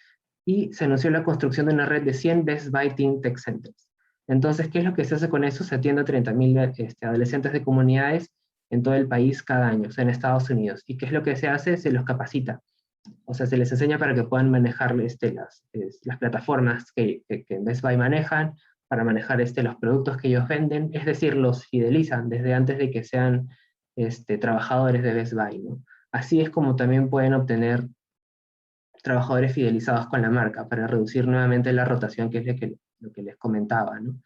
S2: y se anunció la construcción de una red de 100 Best Buy Teen Tech Centers. Entonces, ¿qué es lo que se hace con eso? Se atiende a 30.000 adolescentes de comunidades en todo el país cada año, o sea, en Estados Unidos. ¿Y qué es lo que se hace? Se los capacita. O sea, se les enseña para que puedan manejar las plataformas que Best Buy manejan, para manejar los productos que ellos venden, es decir, los fidelizan desde antes de que sean trabajadores de Best Buy, ¿no? Así es como también pueden obtener trabajadores fidelizados con la marca, para reducir nuevamente la rotación, que es lo que les comentaba, ¿no?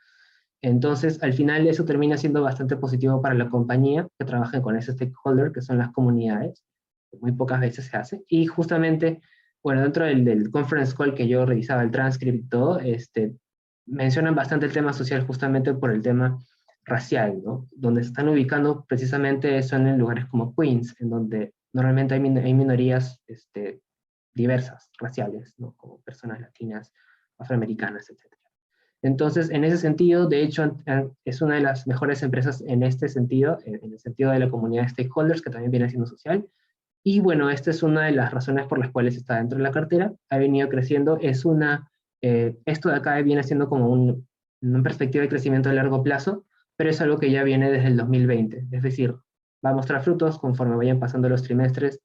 S2: Entonces, al final eso termina siendo bastante positivo para la compañía, que trabaja con ese stakeholder, que son las comunidades, que muy pocas veces se hace, y justamente, bueno, dentro del conference call que yo revisaba el transcript y todo, mencionan bastante el tema social justamente por el tema racial, ¿no? Donde se están ubicando precisamente son en lugares como Queens, en donde normalmente hay minorías diversas, raciales, ¿no? Como personas latinas, afroamericanas, etc. Entonces, en ese sentido, de hecho, es una de las mejores empresas en este sentido, en el sentido de la comunidad de stakeholders, que también viene siendo social. Y bueno, esta es una de las razones por las cuales está dentro de la cartera, ha venido creciendo, esto de acá viene siendo como una perspectiva de crecimiento a largo plazo, pero es algo que ya viene desde el 2020, es decir, va a mostrar frutos conforme vayan pasando los trimestres.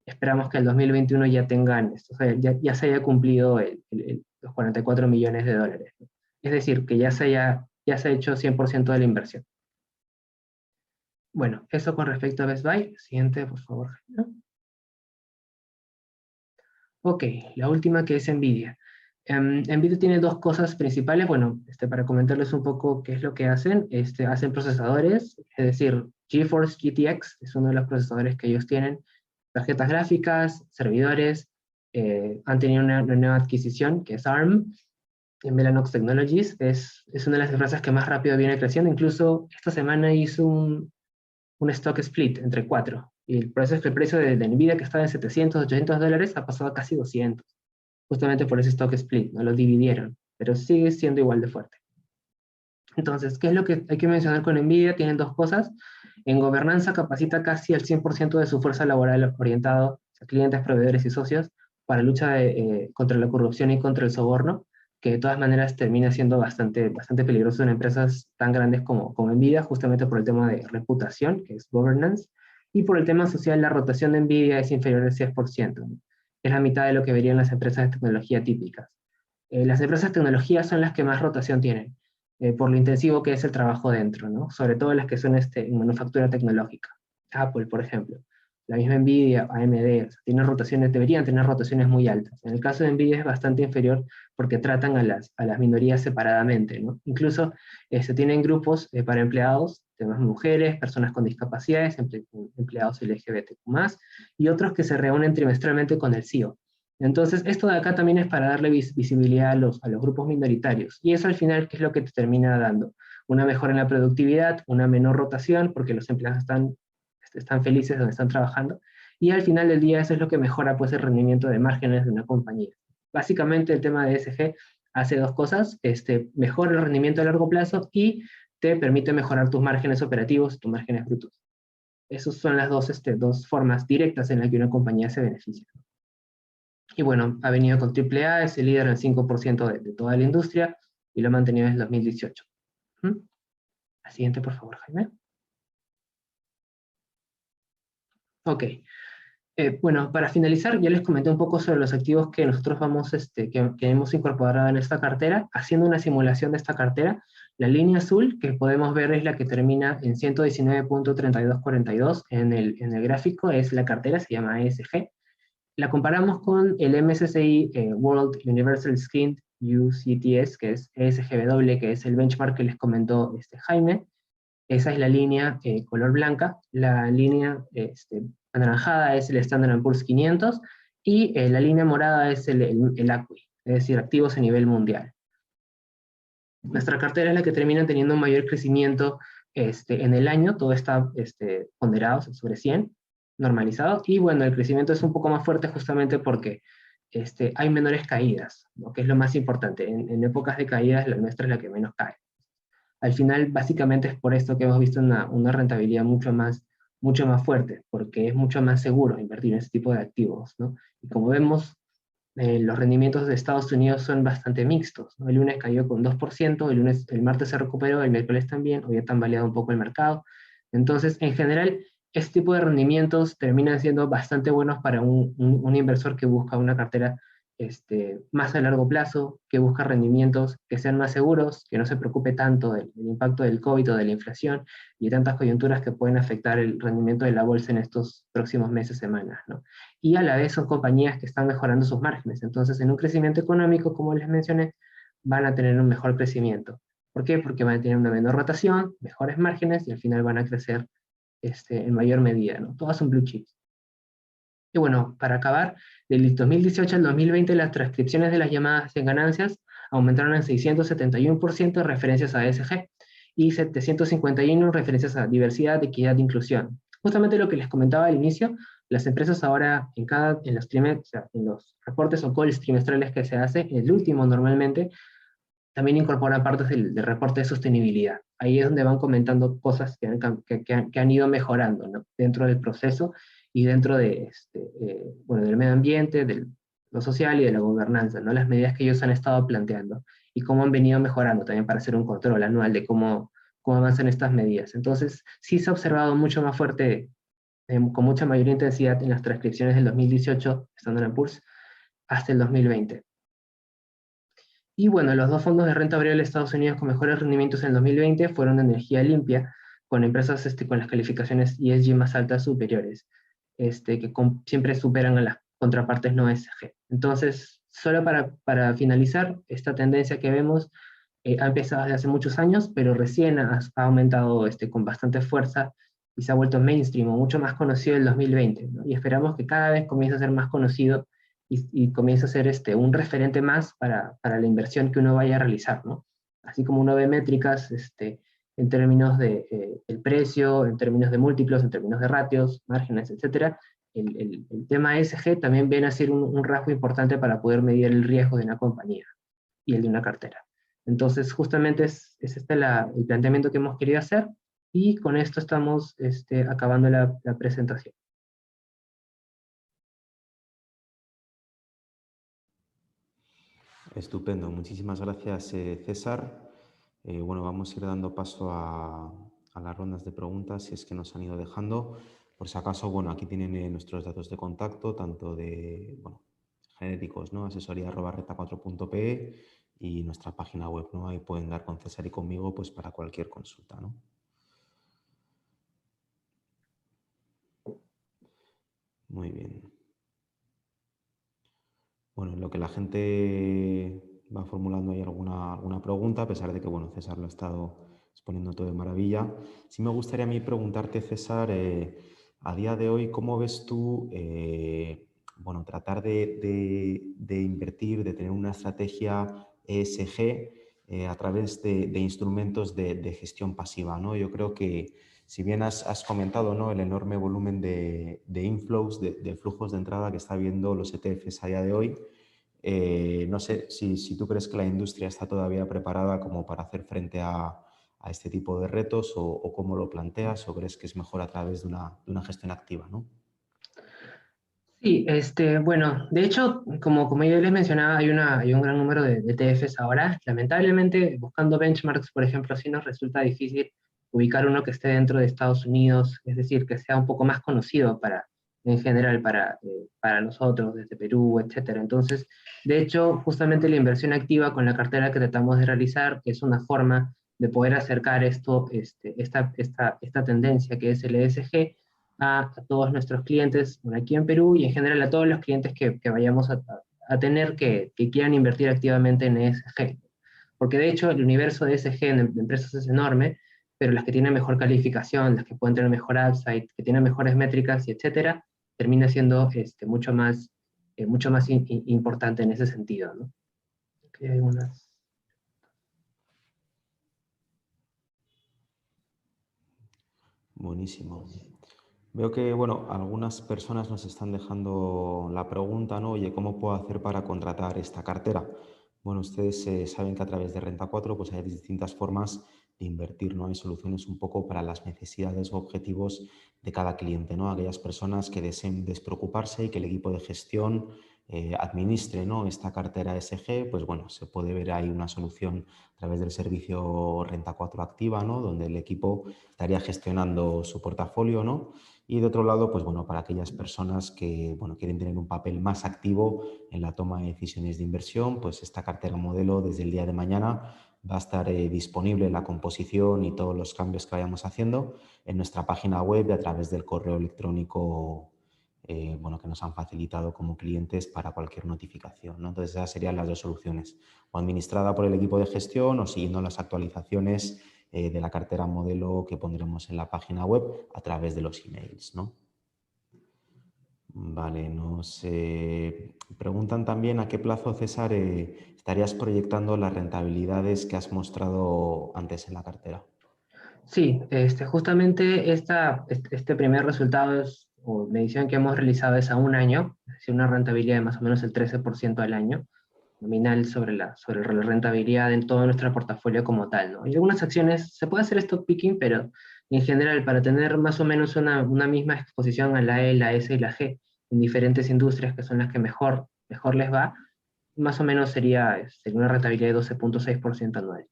S2: Esperamos que el 2021 ya tengan esto, o sea, ya se haya cumplido los 44 millones de dólares, ¿no? Es decir, que ya se ha hecho 100% de la inversión. Bueno, eso con respecto a Best Buy. Siguiente, por favor. Ok, la última, que es NVIDIA. NVIDIA tiene dos cosas principales. Bueno, para comentarles un poco qué es lo que hacen. Hacen procesadores, es decir, GeForce GTX es uno de los procesadores que ellos tienen. Tarjetas gráficas, servidores. Han tenido una nueva adquisición, que es ARM, en Mellanox Technologies. Es una de las empresas que más rápido viene creciendo. Incluso esta semana hizo un stock split entre 4. Y el proceso es que el precio de NVIDIA, que estaba en 700, 800 dólares, ha pasado a casi 200. Justamente por ese stock split, no lo dividieron, pero sigue siendo igual de fuerte. Entonces, ¿qué es lo que hay que mencionar con NVIDIA? Tienen dos cosas. En gobernanza capacita casi al 100% de su fuerza laboral orientado a clientes, proveedores y socios para lucha contra la corrupción y contra el soborno, que de todas maneras termina siendo bastante peligroso en empresas tan grandes como NVIDIA, justamente por el tema de reputación, que es governance, y por el tema social, la rotación de NVIDIA es inferior al 6%, ¿no? Es la mitad de lo que verían las empresas de tecnología típicas. Las empresas de tecnología son las que más rotación tienen, por lo intensivo que es el trabajo dentro, ¿no? Sobre todo las que son en manufactura tecnológica. Apple, por ejemplo. La misma NVIDIA, AMD, o sea, tienen rotaciones, deberían tener rotaciones muy altas. En el caso de NVIDIA es bastante inferior porque tratan a las minorías separadamente, ¿no? Incluso se tienen grupos para empleados, temas mujeres, personas con discapacidades, empleados LGBTQ+, y otros que se reúnen trimestralmente con el CEO. Entonces, esto de acá también es para darle visibilidad a los grupos minoritarios. Y eso al final, ¿qué es lo que te termina dando? Una mejora en la productividad, una menor rotación, porque los empleados están felices donde están trabajando. Y al final del día eso es lo que mejora pues, el rendimiento de márgenes de una compañía. Básicamente el tema de ESG hace dos cosas, mejora el rendimiento a largo plazo y te permite mejorar tus márgenes operativos, tus márgenes brutos. Esas son las dos formas directas en las que una compañía se beneficia. Y bueno, ha venido con AAA, es el líder en el 5% de toda la industria y lo ha mantenido desde el 2018. La siguiente, por favor, Jaime. Ok. Bueno, para finalizar, ya les comenté un poco sobre los activos que nosotros vamos, que hemos incorporado en esta cartera, haciendo una simulación de esta cartera. La línea azul que podemos ver es la que termina en 119.3242 en el gráfico, es la cartera, se llama ESG. La comparamos con el MSCI World Universal Screen UCTS, que es ESGW, que es el benchmark que les comentó Jaime. Esa es la línea color blanca. La línea anaranjada es el Standard & Poor's 500 y la línea morada es el ACWI, es decir, activos a nivel mundial. Nuestra cartera es la que termina teniendo un mayor crecimiento en el año, todo está ponderado sobre 100, normalizado, y bueno, el crecimiento es un poco más fuerte justamente porque hay menores caídas, ¿no? Que es lo más importante. En épocas de caídas, la nuestra es la que menos cae. Al final, básicamente es por esto que hemos visto una rentabilidad mucho más fuerte, porque es mucho más seguro invertir en ese tipo de activos, ¿no? Y como vemos, los rendimientos de Estados Unidos son bastante mixtos, ¿no? El lunes cayó con 2%, el martes se recuperó, el miércoles también, hoy ha tambaleado un poco el mercado. Entonces, en general, este tipo de rendimientos terminan siendo bastante buenos para un inversor que busca una cartera más a largo plazo, que busca rendimientos que sean más seguros, que no se preocupe tanto del impacto del COVID o de la inflación y de tantas coyunturas que pueden afectar el rendimiento de la bolsa en estos próximos meses, semanas, ¿no? Y a la vez son compañías que están mejorando sus márgenes. Entonces, en un crecimiento económico, como les mencioné, van a tener un mejor crecimiento. ¿Por qué? Porque van a tener una menor rotación, mejores márgenes y al final van a crecer en mayor medida, ¿no? Todas son blue chips. Y bueno, para acabar, del 2018 al 2020 las transcripciones de las llamadas en ganancias aumentaron en 671% referencias a ESG y 751 referencias a diversidad, equidad e inclusión. Justamente lo que les comentaba al inicio, las empresas ahora en los reportes o calls trimestrales que se hace, el último normalmente, también incorporan partes del reporte de sostenibilidad. Ahí es donde van comentando cosas que han ido mejorando, ¿no? Dentro del proceso y dentro de, bueno, del medio ambiente, de lo social y de la gobernanza, ¿no? Las medidas que ellos han estado planteando y cómo han venido mejorando también para hacer un control anual de cómo avanzan estas medidas. Entonces, sí se ha observado mucho más fuerte, con mucha mayor intensidad en las transcripciones del 2018, Standard & Poor's, hasta el 2020. Y bueno, los dos fondos de renta variable de Estados Unidos con mejores rendimientos en el 2020 fueron de energía limpia, con empresas con las calificaciones ESG más altas superiores, que siempre superan a las contrapartes no ESG. Entonces, solo para finalizar, esta tendencia que vemos ha empezado desde hace muchos años, pero recién ha aumentado con bastante fuerza y se ha vuelto mainstream o mucho más conocido en el 2020, ¿no? Y esperamos que cada vez comience a ser más conocido y comienza a ser un referente más para la inversión que uno vaya a realizar, ¿no? Así como uno ve métricas en términos de el precio, en términos de múltiplos, en términos de ratios, márgenes, etc. El tema ESG también viene a ser un rasgo importante para poder medir el riesgo de una compañía y el de una cartera. Entonces, justamente es el planteamiento que hemos querido hacer, Y con esto estamos acabando la presentación.
S1: Estupendo, muchísimas gracias César. Bueno, vamos a ir dando paso a las rondas de preguntas si es que nos han ido dejando. Por si acaso, bueno, aquí tienen nuestros datos de contacto, tanto de, bueno, genéricos, ¿no? asesoría@renta4.pe y nuestra página web, ¿no? Ahí pueden dar con César y conmigo pues para cualquier consulta, ¿no? Muy bien. Bueno, en lo que la gente va formulando ahí alguna pregunta, a pesar de que, bueno, César lo ha estado exponiendo todo de maravilla. Sí me gustaría a mí preguntarte, César, a día de hoy, ¿cómo ves tú, bueno, tratar de invertir, de tener una estrategia ESG a través de instrumentos de gestión pasiva, ¿no? Yo creo que, si bien has comentado, ¿no?, el enorme volumen de inflows, de flujos de entrada que está viendo los ETFs a día de hoy, no sé si tú crees que la industria está todavía preparada como para hacer frente a este tipo de retos o cómo lo planteas o crees que es mejor a través de una gestión activa, ¿no?
S2: Sí, bueno, de hecho, como yo les mencionaba, hay un gran número de ETFs ahora. Lamentablemente, buscando benchmarks, por ejemplo, sí nos resulta difícil ubicar uno que esté dentro de Estados Unidos, es decir, que sea un poco más conocido en general, para nosotros, desde Perú, etcétera. Entonces, de hecho, justamente la inversión activa con la cartera que tratamos de realizar es una forma de poder acercar esta tendencia que es el ESG a todos nuestros clientes aquí en Perú y en general a todos los clientes que vayamos a tener que quieran invertir activamente en ESG. Porque de hecho el universo de ESG de empresas es enorme, pero las que tienen mejor calificación, las que pueden tener mejor upside, que tienen mejores métricas y etcétera, termina siendo mucho más importante en ese sentido, ¿no? Aquí hay unas.
S1: Buenísimo. Veo que, bueno, algunas personas nos están dejando la pregunta, ¿no? Oye, ¿cómo puedo hacer para contratar esta cartera? Bueno, ustedes saben que a través de Renta 4 pues hay distintas formas de invertir, ¿no? Hay soluciones un poco para las necesidades o objetivos de cada cliente, ¿no? Aquellas personas que deseen despreocuparse y que el equipo de gestión administre, ¿no?, esta cartera ESG, pues bueno, se puede ver ahí una solución a través del servicio Renta 4 Activa, ¿no?, donde el equipo estaría gestionando su portafolio, ¿no? Y de otro lado, pues bueno, para aquellas personas que, bueno, quieren tener un papel más activo en la toma de decisiones de inversión, pues esta cartera modelo desde el día de mañana va a estar disponible, la composición y todos los cambios que vayamos haciendo en nuestra página web y a través del correo electrónico, bueno, que nos han facilitado como clientes para cualquier notificación, ¿no? Entonces esas serían las dos soluciones, o administrada por el equipo de gestión o siguiendo las actualizaciones de la cartera modelo que pondremos en la página web a través de los emails, ¿no? Vale, nos preguntan también a qué plazo, César, estarías proyectando las rentabilidades que has mostrado antes en la cartera.
S2: Sí, justamente este primer resultado o medición que hemos realizado es a un año, es decir, una rentabilidad de más o menos el 13% al año, nominal sobre la rentabilidad en todo nuestro portafolio como tal, ¿no? Y algunas acciones, se puede hacer stock picking, pero en general, para tener más o menos una misma exposición a la E, la S y la G en diferentes industrias que son las que mejor les va, más o menos sería una rentabilidad de 12,6% anual.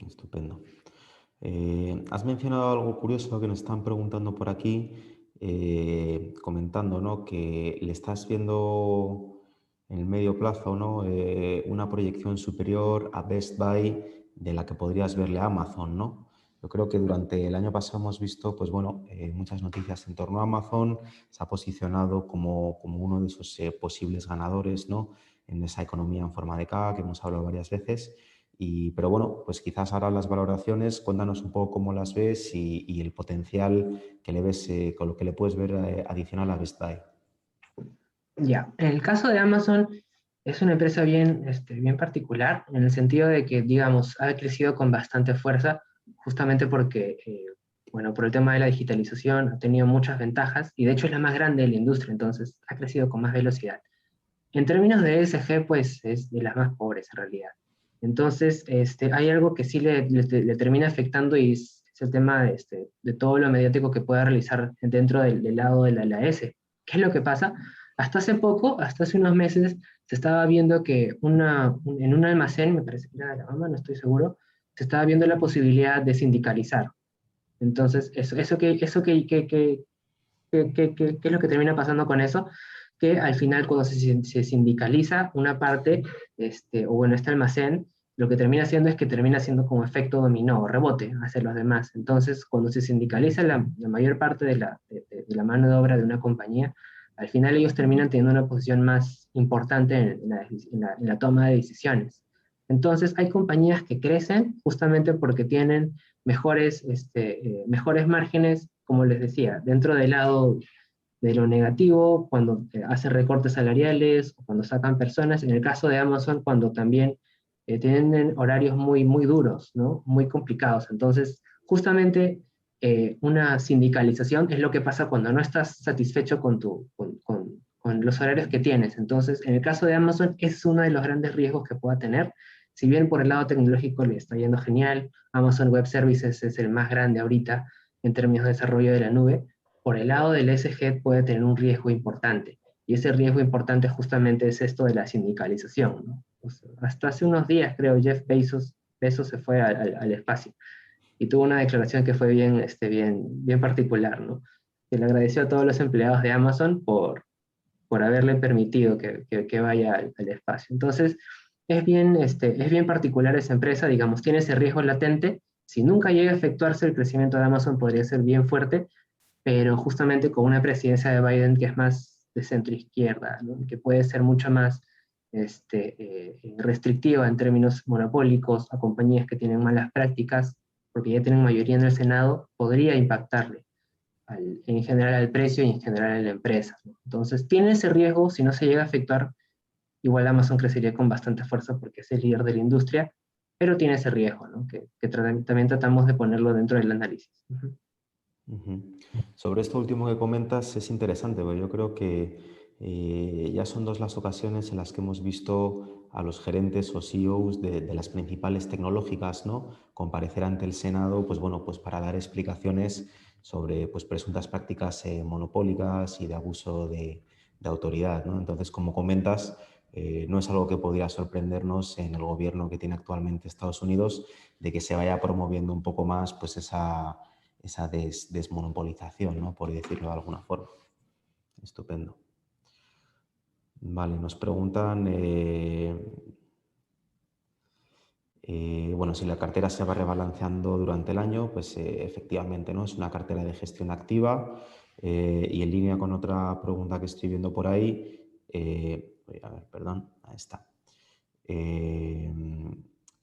S1: Estupendo. Has mencionado algo curioso que nos están preguntando por aquí, comentando, ¿no?, que le estás viendo en el medio plazo, ¿no?, una proyección superior a Best Buy de la que podrías verle a Amazon, ¿no? Yo creo que durante el año pasado hemos visto, pues bueno, muchas noticias en torno a Amazon. Se ha posicionado como uno de esos posibles ganadores, ¿no?, en esa economía en forma de K que hemos hablado varias veces. Pero bueno, pues quizás ahora las valoraciones, cuéntanos un poco cómo las ves y el potencial que le ves, con lo que le puedes ver adicional a Best Buy.
S2: Ya, en el caso de Amazon es una empresa bien particular, en el sentido de que, digamos, ha crecido con bastante fuerza, justamente porque, bueno, por el tema de la digitalización ha tenido muchas ventajas y de hecho es la más grande de la industria, entonces ha crecido con más velocidad. En términos de ESG, pues es de las más pobres en realidad. Entonces, hay algo que sí le termina afectando y es el tema de todo lo mediático que pueda realizar dentro del lado de la S. ¿Qué es lo que pasa? Hasta hace poco, hasta hace unos meses, se estaba viendo que en un almacén, me parece que era de la mamá, no estoy seguro, se estaba viendo la posibilidad de sindicalizar. Entonces, ¿qué es lo que termina pasando con eso? Que al final cuando se sindicaliza una parte, o bueno, este almacén, lo que termina haciendo es que termina siendo como efecto dominó o rebote hacia los demás. Entonces, cuando se sindicaliza la mayor parte de la mano de obra de una compañía, al final ellos terminan teniendo una posición más importante en la toma de decisiones. Entonces, hay compañías que crecen justamente porque tienen mejores márgenes, como les decía, dentro del lado de lo negativo, cuando hacen recortes salariales, o cuando sacan personas, en el caso de Amazon, cuando también tienen horarios muy, muy duros, ¿no? Muy complicados. Entonces, justamente una sindicalización es lo que pasa cuando no estás satisfecho con los horarios que tienes. Entonces, en el caso de Amazon, es uno de los grandes riesgos que pueda tener. Si bien por el lado tecnológico le está yendo genial, Amazon Web Services es el más grande ahorita en términos de desarrollo de la nube, por el lado del ESG puede tener un riesgo importante. Y ese riesgo importante justamente es esto de la sindicalización, ¿no? O sea, hasta hace unos días, creo, Bezos se fue al espacio y tuvo una declaración que fue bien particular, ¿no? Que le agradeció a todos los empleados de Amazon por haberle permitido que vaya al espacio. Entonces, es bien particular esa empresa, digamos, tiene ese riesgo latente. Si nunca llega a efectuarse el crecimiento de Amazon, podría ser bien fuerte, pero justamente con una presidencia de Biden que es más de centro izquierda, ¿no? Que puede ser mucho más restrictiva en términos monopólicos a compañías que tienen malas prácticas, porque ya tienen mayoría en el Senado, podría impactarle en general al precio y en general a la empresa, ¿no? Entonces, tiene ese riesgo, si no se llega a efectuar, igual Amazon crecería con bastante fuerza porque es el líder de la industria, pero tiene ese riesgo, ¿no? Que también tratamos de ponerlo dentro del análisis. Uh-huh.
S1: Ujú. Sobre esto último que comentas es interesante, porque yo creo que ya son dos las ocasiones en las que hemos visto a los gerentes o CEOs de las principales tecnológicas, ¿no? Comparecer ante el Senado, pues bueno, pues para dar explicaciones sobre pues, presuntas prácticas monopólicas y de abuso de autoridad, ¿no? Entonces, como comentas, no es algo que podría sorprendernos en el gobierno que tiene actualmente Estados Unidos, de que se vaya promoviendo un poco más pues esa desmonopolización, ¿no? Por decirlo de alguna forma. Estupendo. Vale, nos preguntan, bueno, si la cartera se va rebalanceando durante el año, pues efectivamente, ¿no? Es una cartera de gestión activa y en línea con otra pregunta que estoy viendo por ahí, a ver, perdón, ahí está.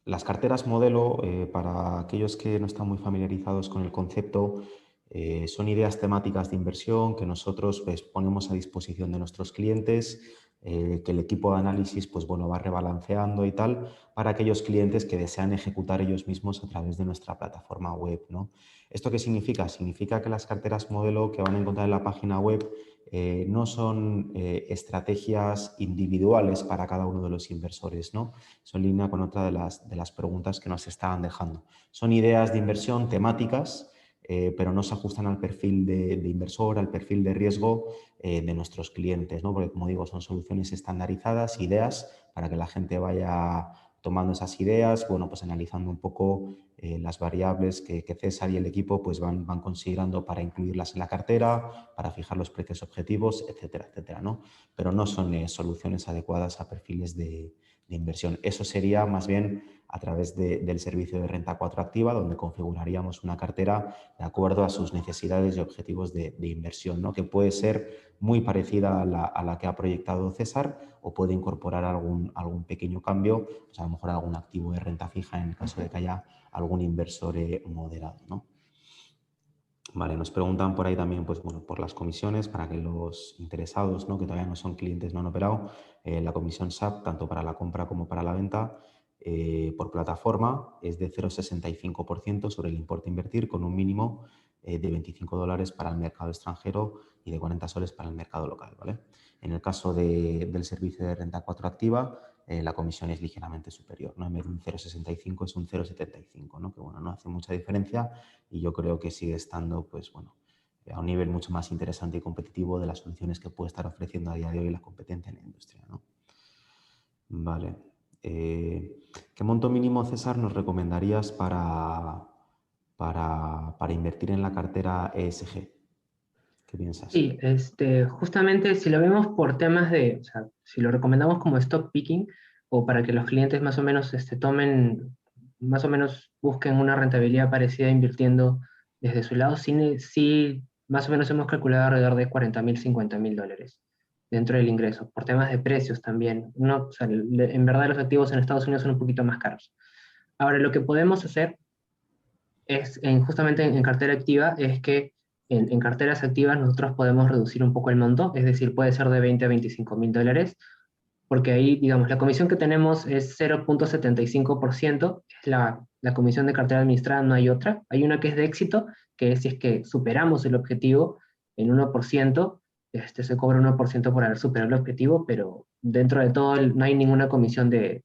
S1: Las carteras modelo, para aquellos que no están muy familiarizados con el concepto, son ideas temáticas de inversión que nosotros pues, ponemos a disposición de nuestros clientes, que el equipo de análisis pues, bueno, va rebalanceando y tal, para aquellos clientes que desean ejecutar ellos mismos a través de nuestra plataforma web, ¿no? ¿Esto qué significa? Significa que las carteras modelo que van a encontrar en la página web no son estrategias individuales para cada uno de los inversores, ¿no? Eso en línea con otra de las preguntas que nos estaban dejando. Son ideas de inversión temáticas, pero no se ajustan al perfil de inversor, al perfil de riesgo de nuestros clientes, ¿no? Porque, como digo, son soluciones estandarizadas, ideas, para que la gente vaya tomando esas ideas, bueno, pues analizando un poco las variables que César y el equipo pues van considerando para incluirlas en la cartera, para fijar los precios objetivos, etcétera, etcétera, ¿no? Pero no son soluciones adecuadas a perfiles de inversión. Eso sería más bien a través del servicio de renta 4 activa, donde configuraríamos una cartera de acuerdo a sus necesidades y objetivos de inversión, ¿no? Que puede ser muy parecida a la que ha proyectado César o puede incorporar algún pequeño cambio, pues a lo mejor algún activo de renta fija en el caso de que haya algún inversor moderado, ¿no? Vale, nos preguntan por ahí también, pues bueno, por las comisiones, para que los interesados, ¿no? Que todavía no son clientes, no han operado, la comisión SAP, tanto para la compra como para la venta, por plataforma, es de 0,65% sobre el importe a invertir, con un mínimo de $25 para el mercado extranjero y de 40 soles para el mercado local, ¿vale? En el caso del servicio de renta 4 activa, la comisión es ligeramente superior, ¿no? En vez de un 0,65 es un 0,75, ¿no? Que bueno, no hace mucha diferencia y yo creo que sigue estando, pues bueno, a un nivel mucho más interesante y competitivo de las soluciones que puede estar ofreciendo a día de hoy la competencia en la industria, ¿no? Vale. ¿Qué monto mínimo, César, nos recomendarías para invertir en la cartera ESG? ¿Qué piensas?
S2: Sí, justamente si lo vemos por temas de, o sea, si lo recomendamos como stock picking o para que los clientes más o menos tomen, más o menos busquen una rentabilidad parecida invirtiendo desde su lado, sí, sí más o menos hemos calculado alrededor de 40.000, 50.000 dólares dentro del ingreso, por temas de precios también. No, o sea, en verdad los activos en Estados Unidos son un poquito más caros. Ahora, lo que podemos hacer es justamente en cartera activa es que en carteras activas nosotros podemos reducir un poco el monto, es decir, puede ser de 20 a 25.000 dólares, porque ahí, digamos, la comisión que tenemos es 0,75%, es la comisión de cartera administrada, no hay otra. Hay una que es de éxito, que es si es que superamos el objetivo en 1%, se cobra 1% por haber superado el objetivo, pero dentro de todo no hay ninguna comisión de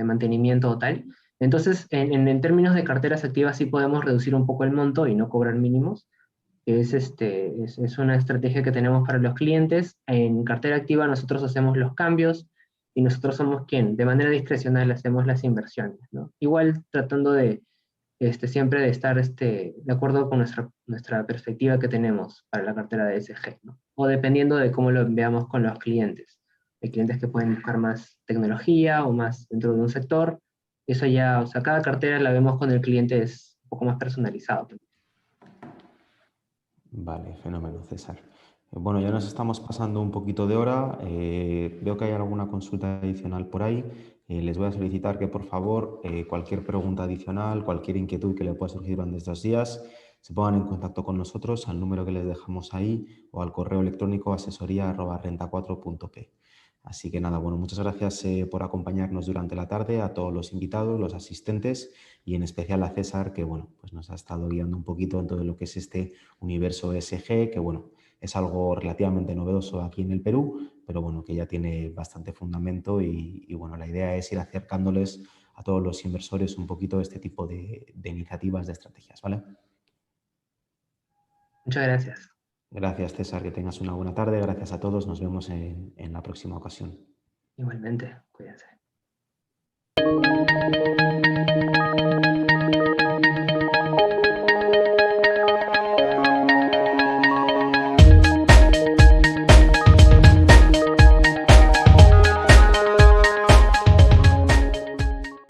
S2: mantenimiento o tal. Entonces, en términos de carteras activas sí podemos reducir un poco el monto y no cobrar mínimos. Es una estrategia que tenemos para los clientes. En cartera activa nosotros hacemos los cambios y nosotros somos quien de manera discrecional hacemos las inversiones, ¿no? Igual tratando de siempre de estar de acuerdo con nuestra perspectiva que tenemos para la cartera de ESG, ¿no? O dependiendo de cómo lo veamos con los clientes. Hay clientes que pueden buscar más tecnología o más dentro de un sector. Eso ya, o sea, cada cartera la vemos con el cliente es un poco más personalizado.
S1: Vale, fenómeno, César. Bueno, ya nos estamos pasando un poquito de hora. Veo que hay alguna consulta adicional por ahí. Les voy a solicitar que, por favor, cualquier pregunta adicional, cualquier inquietud que le pueda surgir durante estos días, se pongan en contacto con nosotros al número que les dejamos ahí o al correo electrónico asesoría@renta4.p. Así que nada, bueno, muchas gracias por acompañarnos durante la tarde, a todos los invitados, los asistentes y en especial a César, que bueno, pues nos ha estado guiando un poquito en todo lo que es este universo ESG, que bueno, es algo relativamente novedoso aquí en el Perú, pero bueno, que ya tiene bastante fundamento y bueno, la idea es ir acercándoles a todos los inversores un poquito este tipo de iniciativas, de estrategias, ¿vale?
S2: Muchas gracias.
S1: Gracias, César, que tengas una buena tarde. Gracias a todos. Nos vemos en la próxima ocasión.
S2: Igualmente, cuídense.